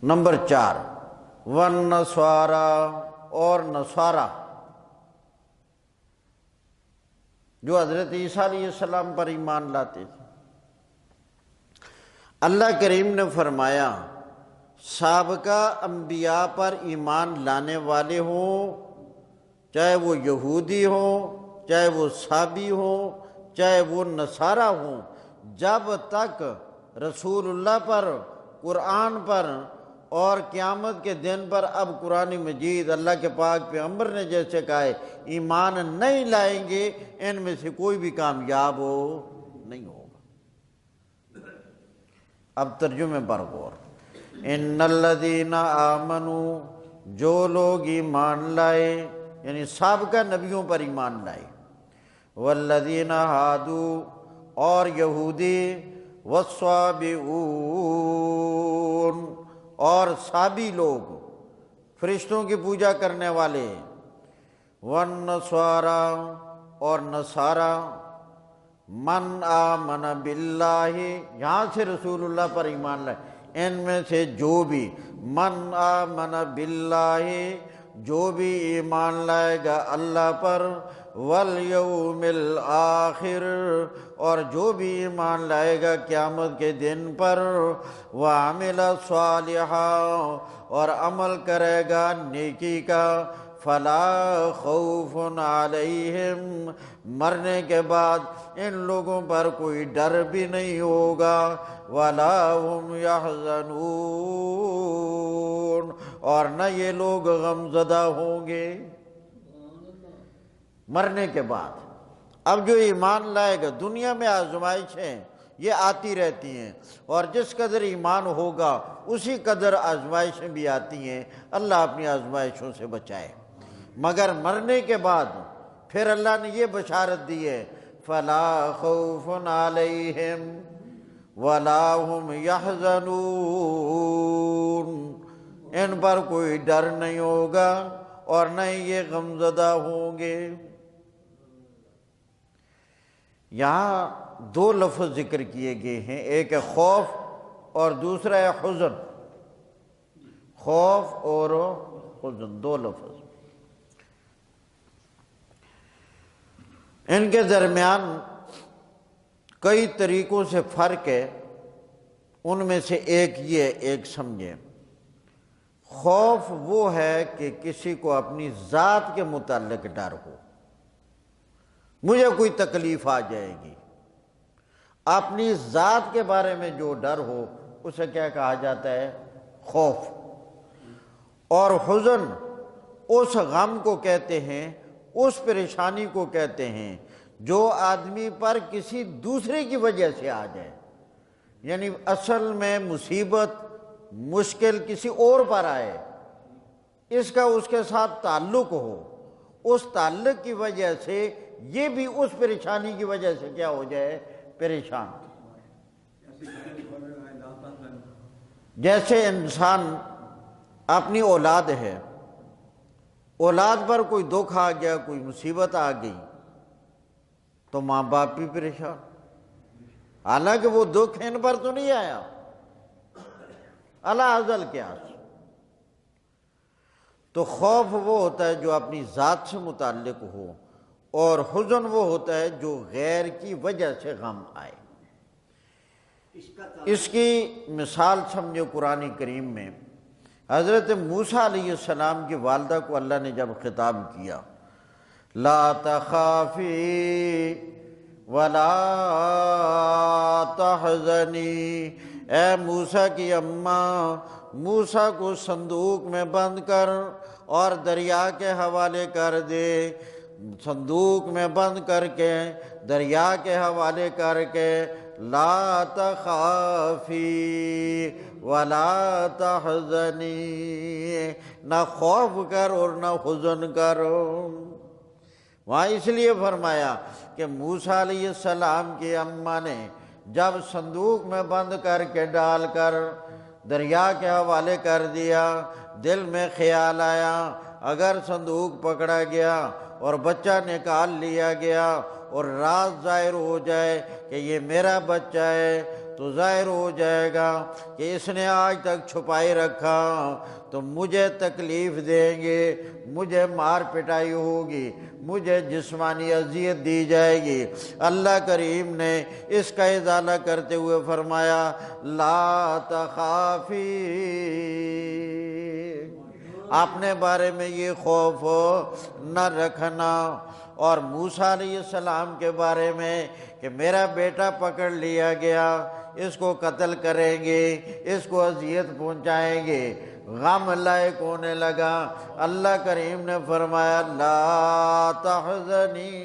نمبر 4، والنصارى، اور نصارہ جو حضرت عیسیٰ علیہ السلام پر ایمان لاتے تھے۔ اللہ کریم نے فرمایا سابقہ انبیاء پر ایمان لانے والے ہوں، چاہے وہ یہودی ہوں، چاہے وہ سابی ہوں، چاہے وہ نصارہ ہوں، جب تک رسول اللہ پر، قرآن پر اور قیامت کے دن پر، اب قرآن مجید اللہ کے پاک پیغمبر نے جیسے کہا ہے، ایمان نہیں لائیں گے، ان میں سے کوئی بھی کامیاب نہیں ہوگا۔ اب ترجمے پر غور، ان الذین آمنوا، جو لوگ ایمان لائے، یعنی سابقہ نبیوں پر ایمان لائے، والذین ہادوا، اور یہودی، والصابئون، اور سابی لوگ، فرشتوں کی پوجا کرنے والے، والنصارى، اور نصارہ، من آمن باللہ، یہاں سے رسول اللہ پر ایمان لائے، ان میں سے جو بھی، من آمن باللہ، جو بھی ایمان لائے گا اللہ پر، والیوم الآخر، اور جو بھی ایمان لائے گا قیامت کے دن پر، وعمل صالحا، اور عمل کرے گا نیکی کا، فلا خوف علیہم، مرنے کے بعد ان لوگوں پر کوئی ڈر بھی نہیں ہوگا، ولا هم یحزنون، اور نہ یہ لوگ غم زدہ ہوں گے مرنے کے بعد۔ اب جو ایمان لائے گا، دنیا میں آزمائشیں یہ آتی رہتی ہیں، اور جس قدر ایمان ہوگا اسی قدر آزمائشیں بھی آتی ہیں، اللہ اپنی آزمائشوں سے بچائے، مگر مرنے کے بعد پھر اللہ نے یہ بشارت دی ہے، فلا خوف علیہم ولا هم یحزنون، ان پر کوئی ڈر نہیں ہوگا اور نہ ہی یہ غمزدہ ہوں گے۔ یہاں دو لفظ ذکر کیے گئے ہیں، ایک ہے خوف اور دوسرا ہے حزن، خوف اور حزن، دو لفظ۔ ان کے درمیان کئی طریقوں سے فرق ہے، ان میں سے ایک یہ، ایک سمجھیں، خوف وہ ہے کہ کسی کو اپنی ذات کے متعلق ڈر ہو، مجھے کوئی تکلیف آ جائے گی۔ اپنی ذات کے بارے میں جو ڈر ہو اسے کیا کہا جاتا ہے؟ خوف۔ اور حزن اس غم کو کہتے ہیں، اس پریشانی کو کہتے ہیں جو آدمی پر کسی دوسرے کی وجہ سے آ جائے، یعنی اصل میں مصیبت مشکل کسی اور پر آئے، اس کا اس کے ساتھ تعلق ہو، اس تعلق کی وجہ سے یہ بھی اس پریشانی کی وجہ سے کیا ہو جائے؟ پریشان۔ جیسے انسان اپنی اولاد ہے، اولاد پر کوئی دکھ آ گیا، کوئی مصیبت آ گئی تو ماں باپ بھی پریشان، حالانکہ وہ دکھ ان پر تو نہیں آیا، اللہ ازل کیا۔ تو خوف وہ ہوتا ہے جو اپنی ذات سے متعلق ہو، اور حزن وہ ہوتا ہے جو غیر کی وجہ سے غم آئے۔ اس کی مثال سمجھو قرآن کریم میں حضرت موسیٰ علیہ السلام کی والدہ کو اللہ نے جب خطاب کیا، لا تخافی ولا تحزنی، اے موسیٰ کی اماں، موسیٰ کو صندوق میں بند کر اور دریا کے حوالے کر دے، صندوق میں بند کر کے دریا کے حوالے کر کے، لا تخافی ولا تحزنی، نہ خوف کر اور نہ حزن کر۔ وہاں اس لیے فرمایا کہ موسیٰ علیہ السلام کی اماں نے جب صندوق میں بند کر کے ڈال کر دریا کے حوالے کر دیا، دل میں خیال آیا اگر صندوق پکڑا گیا اور بچہ نکال لیا گیا اور راز ظاہر ہو جائے کہ یہ میرا بچہ ہے، تو ظاہر ہو جائے گا کہ اس نے آج تک چھپائی رکھا تو مجھے تکلیف دیں گے، مجھے مار پٹائی ہوگی، مجھے جسمانی اذیت دی جائے گی۔ اللہ کریم نے اس کا ازالہ کرتے ہوئے فرمایا لا تخافی، اپنے بارے میں یہ خوف نہ رکھنا۔ اور موسیٰ علیہ السلام کے بارے میں کہ میرا بیٹا پکڑ لیا گیا، اس کو قتل کریں گے، اس کو اذیت پہنچائیں گے، غم لائق ہونے لگا، اللہ کریم نے فرمایا لا تحزنی،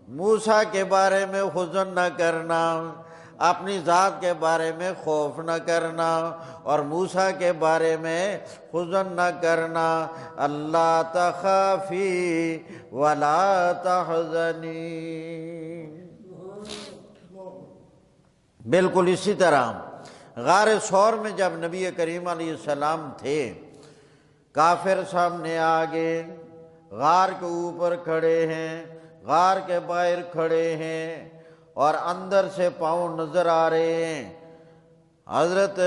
موسیٰ کے بارے میں حزن نہ کرنا، اپنی ذات کے بارے میں خوف نہ کرنا اور موسیٰ کے بارے میں حزن نہ کرنا، اللہ تخافی ولا تحزنی۔ بالکل اسی طرح غار ثور میں جب نبی کریم علیہ السلام تھے، کافر سامنے آگے غار کے اوپر کھڑے ہیں، غار کے باہر کھڑے ہیں اور اندر سے پاؤں نظر آ رہے ہیں۔ حضرت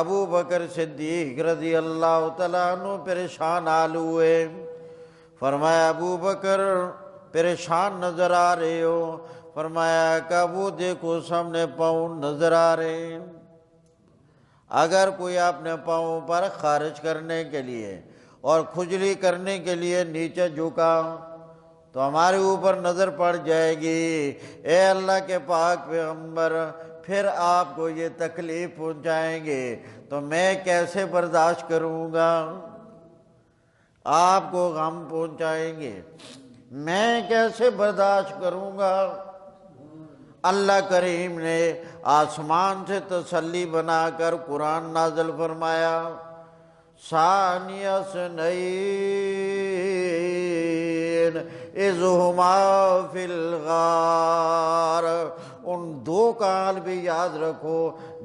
ابو بکر صدیق رضی اللہ تعالیٰ عنہ پریشان حال ہوئے، فرمایا ابو بکر پریشان نظر آ رہے ہو؟ فرمایا کہ وہ دیکھو سامنے پاؤں نظر آ رہے ہیں، اگر کوئی اپنے پاؤں پر خارج کرنے کے لیے اور کھجلی کرنے کے لیے نیچے جھکا تو ہمارے اوپر نظر پڑ جائے گی، اے اللہ کے پاک پیغمبر پھر آپ کو یہ تکلیف پہنچائیں گے تو میں کیسے برداشت کروں گا؟ آپ کو غم پہنچائیں گے، میں کیسے برداشت کروں گا؟ اللہ کریم نے آسمان سے تسلی بنا کر قرآن نازل فرمایا، ثانی اثنین اذ ہما فی الغار، ان دو کا حال بھی یاد رکھو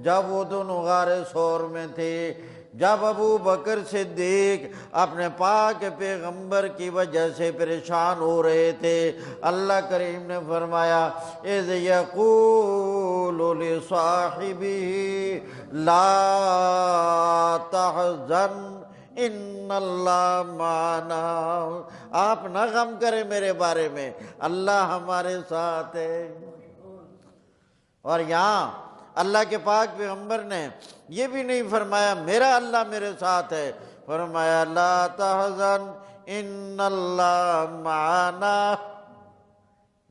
جب وہ دونوں غار ثور میں تھے، جب ابو بکر صدیق اپنے پاک پیغمبر کی وجہ سے پریشان ہو رہے تھے، اللہ کریم نے فرمایا اذ یقول لصاحبہ لا تحزن ان اللہ معنا، آپ نہ غم کریں میرے بارے میں، اللہ ہمارے ساتھ ہے۔ اور یہاں اللہ کے پاک پیغمبر نے یہ بھی نہیں فرمایا میرا اللہ میرے ساتھ ہے، فرمایا لا تحزن ان اللہ معنا،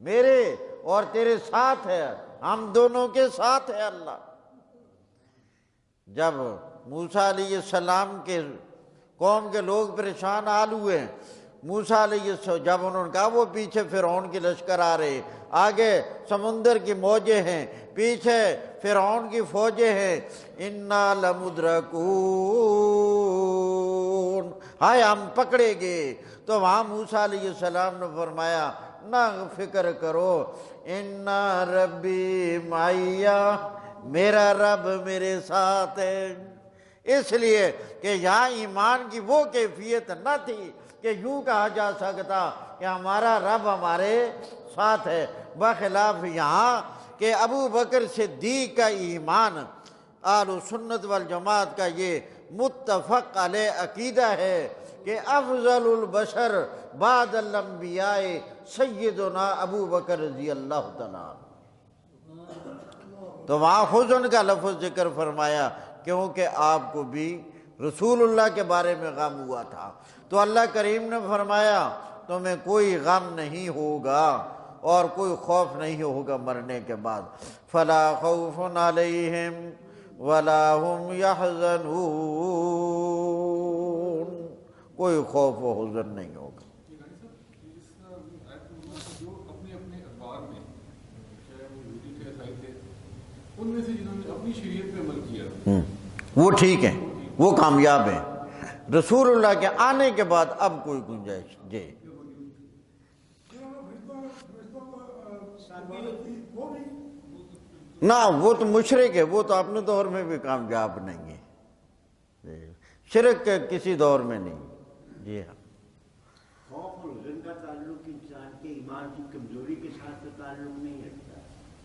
میرے اور تیرے ساتھ ہے، ہم دونوں کے ساتھ ہے اللہ۔ جب موسیٰ علیہ السلام کے قوم کے لوگ پریشان حال ہوئے، موسیٰ علیہ السلام جب انہوں نے کہا وہ پیچھے فرعون کی لشکر آ رہے، آگے سمندر کی موجیں ہیں، پیچھے فرعون کی فوجیں ہیں، انا لمدرکون، ہائے ہم پکڑے گئے۔ تو وہاں موسیٰ علیہ السلام نے فرمایا نہ فکر کرو، انا ربی معیا، میرا رب میرے ساتھ ہے۔ اس لیے کہ یہاں ایمان کی وہ کیفیت نہ تھی کہ یوں کہا جا سکتا کہ ہمارا رب ہمارے ساتھ ہے، بخلاف یہاں کہ ابو بکر صدیق کا ایمان اہل سنت والجماعت کا یہ متفق علیہ عقیدہ ہے کہ افضل البشر بعد الانبیاء سیدنا ابو بکر رضی اللہ تعالیٰ۔ تو وہاں حزن کا لفظ ذکر فرمایا کیونکہ آپ کو بھی رسول اللہ کے بارے میں غم ہوا تھا۔ تو اللہ کریم نے فرمایا تمہیں کوئی غم نہیں ہوگا اور کوئی خوف نہیں ہوگا مرنے کے بعد، فلا خوف علیہم ولا هم يحزنون، کوئی خوف و حزن نہیں ہوگا۔ جو اپنے اپنے اخبار میں چاہے وہ یہودی تھے عیسائی تھے، ان میں سے جنہوں نے اپنی شریعت پہ عمل کیا وہ ٹھیک ہیں، وہ کامیاب ہیں۔ رسول اللہ کے آنے کے بعد اب کوئی گنجائش جی نہ، وہ تو مشرک ہے، وہ تو اپنے دور میں بھی کامیاب نہیں ہے، شرک کے کسی دور میں نہیں۔ جی ہاں، خوف اور حزن کا تعلق انسان کے ایمان کی کمزوری کے ساتھ تعلق نہیں رکھتا۔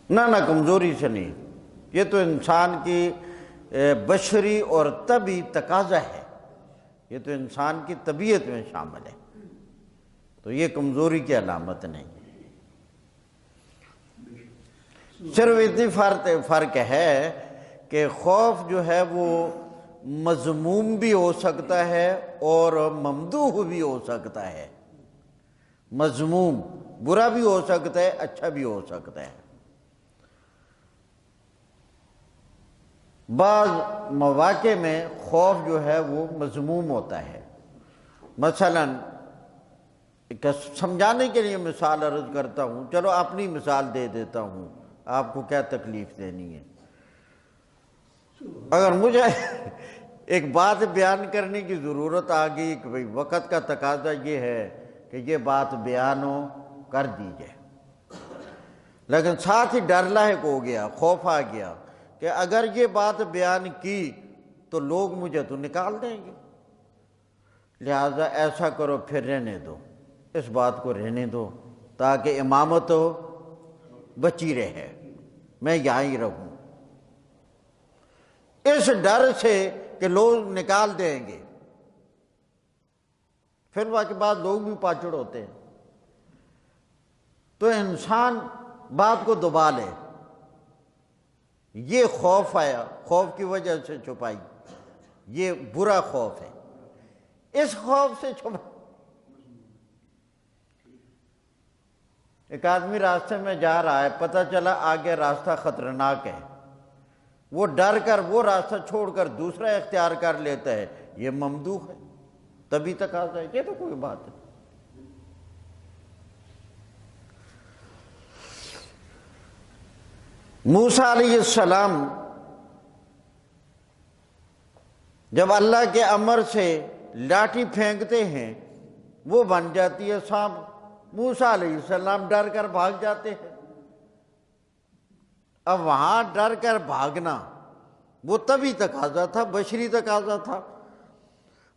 نہ کمزوری سے نہیں، یہ تو انسان کی بشری اور طبعی تقاضا ہے، یہ تو انسان کی طبیعت میں شامل ہے، تو یہ کمزوری کی علامت نہیں۔ صرف اتنی فرق ہے کہ خوف جو ہے وہ مذموم بھی ہو سکتا ہے اور ممدوح بھی ہو سکتا ہے۔ مذموم برا بھی ہو سکتا ہے، اچھا بھی ہو سکتا ہے۔ بعض مواقع میں خوف جو ہے وہ مذموم ہوتا ہے۔ مثلا سمجھانے کے لیے مثال عرض کرتا ہوں، چلو اپنی مثال دے دیتا ہوں، آپ کو کیا تکلیف دینی ہے۔ اگر مجھے ایک بات بیان کرنے کی ضرورت آ گئی کہ بھئی وقت کا تقاضا یہ ہے کہ یہ بات بیان کر دیجئے، لیکن ساتھ ہی ڈر لاحق ہو گیا، خوف آ گیا کہ اگر یہ بات بیان کی تو لوگ مجھے تو نکال دیں گے، لہذا ایسا کرو پھر رہنے دو، اس بات کو رہنے دو تاکہ امامت بچی رہے، میں یہاں ہی رہوں، اس ڈر سے کہ لوگ نکال دیں گے۔ پھر واقعی بعد لوگ بھی پاچڑ ہوتے ہیں، تو انسان بات کو دبا لے، یہ خوف آیا، خوف کی وجہ سے چھپائی، یہ برا خوف ہے، اس خوف سے چھپائی۔ ایک آدمی راستے میں جا رہا ہے، پتہ چلا آگے راستہ خطرناک ہے، وہ ڈر کر وہ راستہ چھوڑ کر دوسرا اختیار کر لیتا ہے، یہ ممدوح ہے، تبھی تقاضا ہے، یہ تو کوئی بات نہیں۔ موسیٰ علیہ السلام جب اللہ کے امر سے لاٹھی پھینکتے ہیں وہ بن جاتی ہے سانپ، موسیٰ علیہ السلام ڈر کر بھاگ جاتے ہیں۔ اب وہاں ڈر کر بھاگنا وہ تبھی تقاضا تھا، بشری تقاضا تھا۔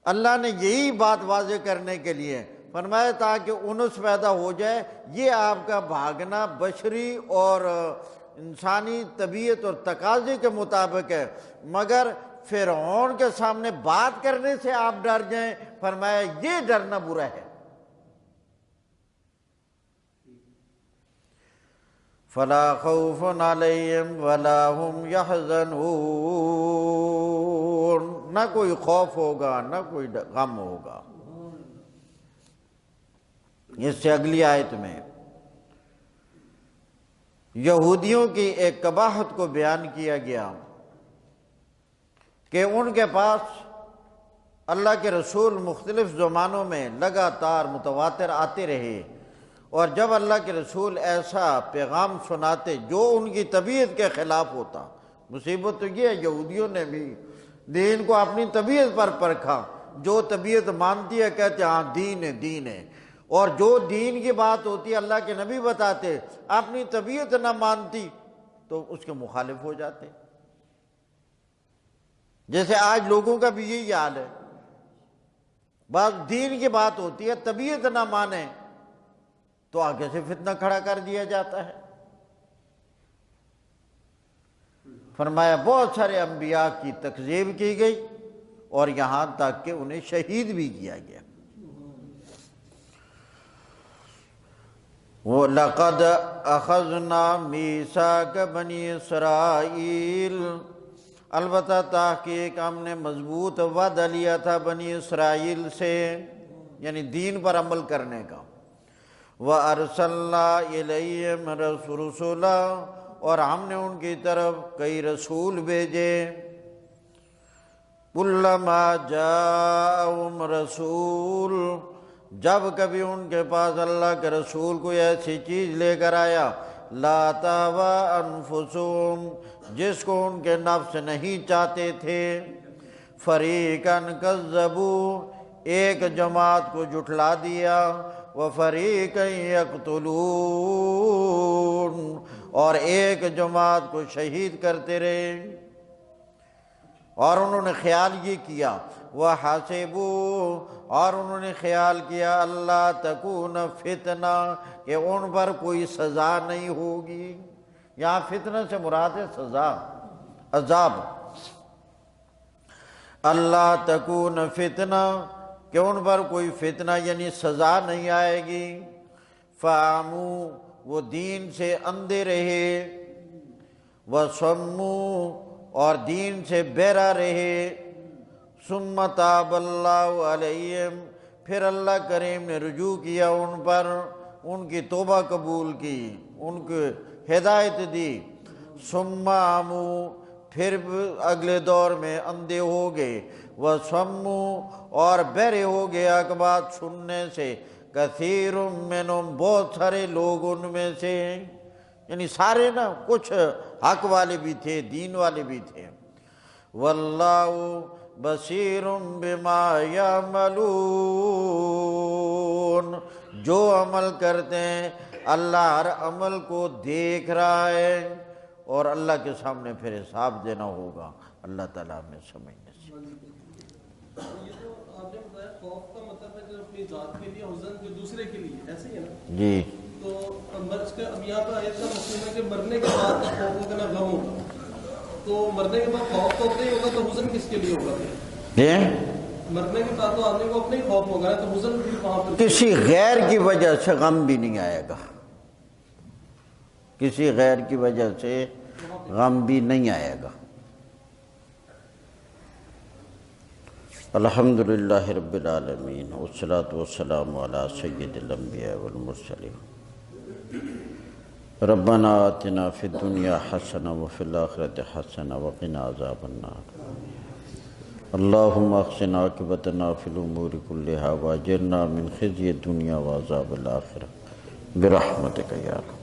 اللہ نے یہی بات واضح کرنے کے لیے فرمایا تاکہ انس پیدا ہو جائے، یہ آپ کا بھاگنا بشری اور انسانی طبیعت اور تقاضے کے مطابق ہے، مگر فرعون کے سامنے بات کرنے سے آپ ڈر جائیں، فرمایا یہ ڈرنا برا ہے۔ فلا خوف علیہم ولا هم يحزنون، نہ کوئی خوف ہوگا نہ کوئی غم ہوگا۔ اس سے اگلی آیت میں یہودیوں کی ایک قباحت کو بیان کیا گیا کہ ان کے پاس اللہ کے رسول مختلف زمانوں میں لگاتار متواتر آتے رہے، اور جب اللہ کے رسول ایسا پیغام سناتے جو ان کی طبیعت کے خلاف ہوتا، مصیبت تو یہ ہے یہودیوں نے بھی دین کو اپنی طبیعت پر پرکھا، جو طبیعت مانتی ہے کہتے ہاں دین ہے دین ہے، اور جو دین کی بات ہوتی اللہ کے نبی بتاتے اپنی طبیعت نہ مانتی تو اس کے مخالف ہو جاتے۔ جیسے آج لوگوں کا بھی یہی حال ہے، بعض دین کی بات ہوتی ہے طبیعت نہ مانے تو آگے سے فتنہ کھڑا کر دیا جاتا ہے۔ فرمایا بہت سارے انبیاء کی تکذیب کی گئی اور یہاں تک کہ انہیں شہید بھی کیا گیا۔ وَلَقَدْ أَخَذْنَا مِيثَاقَ بَنِي إِسْرَائِيلَ، البتہ تحقیق ہم نے مضبوط وعدہ لیا تھا بنی اسرائیل سے، یعنی دین پر عمل کرنے کا۔ وَأَرْسَلْنَا إِلَيْهِمْ رُسُلًا، اور ہم نے ان کی طرف کئی رسول بھیجے۔ كُلَّمَا جَاءَهُمْ رَسُولٌ، جب کبھی ان کے پاس اللہ کے رسول کوئی ایسی چیز لے کر آیا لا تہوی انفسہم، جس کو ان کے نفس نہیں چاہتے تھے، فریقاً کذبوا، ایک جماعت کو جھٹلا دیا، وفریقاً یقتلون، اور ایک جماعت کو شہید کرتے رہے۔ اور انہوں نے خیال یہ کیا وَحَسِبُوا، اور انہوں نے خیال کیا اللہ تکون فتنہ، کہ ان پر کوئی سزا نہیں ہوگی۔ یہاں فتنہ سے مراد ہے سزا، عذاب۔ اللہ تکون فتنہ، کہ ان پر کوئی فتنہ یعنی سزا نہیں آئے گی۔ فَعَمُوا، وہ دین سے اندھے رہے، وَصَمُّوا، اور دین سے بہرا رہے۔ ثُمَّ تَابَ اللَّهُ عَلَيْهِمْ، پھر اللہ کریم نے رجوع کیا ان پر، ان کی توبہ قبول کی، ان کو ہدایت دی۔ ثُمَّ عَمُوا، پھر اگلے دور میں اندھے ہو گئے۔ وَصَمُّوا، اور بہرے ہو گئے حق بات سننے سے، کثیر منہم، بہت سارے لوگ ان میں سے، یعنی سارے نہ، کچھ حق والے بھی تھے دین والے بھی تھے۔ واللہ بصیر بما یعملون، جو عمل کرتے ہیں اللہ ہر عمل کو دیکھ رہا ہے، اور اللہ کے سامنے پھر حساب دینا ہوگا۔ اللہ تعالیٰ ہمیں سمجھنے سے۔ یہ جو آپ نے بتایا خوف کا مطلب ہے جو اپنی ذات کے لیے، حزن جو دوسرے کے لیے، ایسے ہی ہے نا؟ جی تو اب یہاں پہ آیت کا مفہوم ہے کہ مرنے کے بعد خوف ہوگا نہ غم ہوگا، تو مرنے کے بعد خوف تو اپنے ہی ہوگا، تو حزن کس کے لیے ہوگا؟ مرنے کے بعد تو آدمی کو اپنے ہی خوف ہوگا، تو حزن بھی وہاں پر کسی غیر کی وجہ سے غم بھی نہیں آئے گا، کسی غیر کی وجہ سے غم بھی نہیں آئے گا۔ الحمدللہ رب العالمین، والصلاة والسلام علی سید الانبیاء والمرسلین۔ ربنا آتنا فی الدنیا حسنہ وفی الآخرۃ حسنہ وقنا عذاب النار۔ اللہم احسن عاقبتنا فی الامور کلہا واجرنا من خزی الدنیا وعذاب الآخرہ برحمتک یا رب۔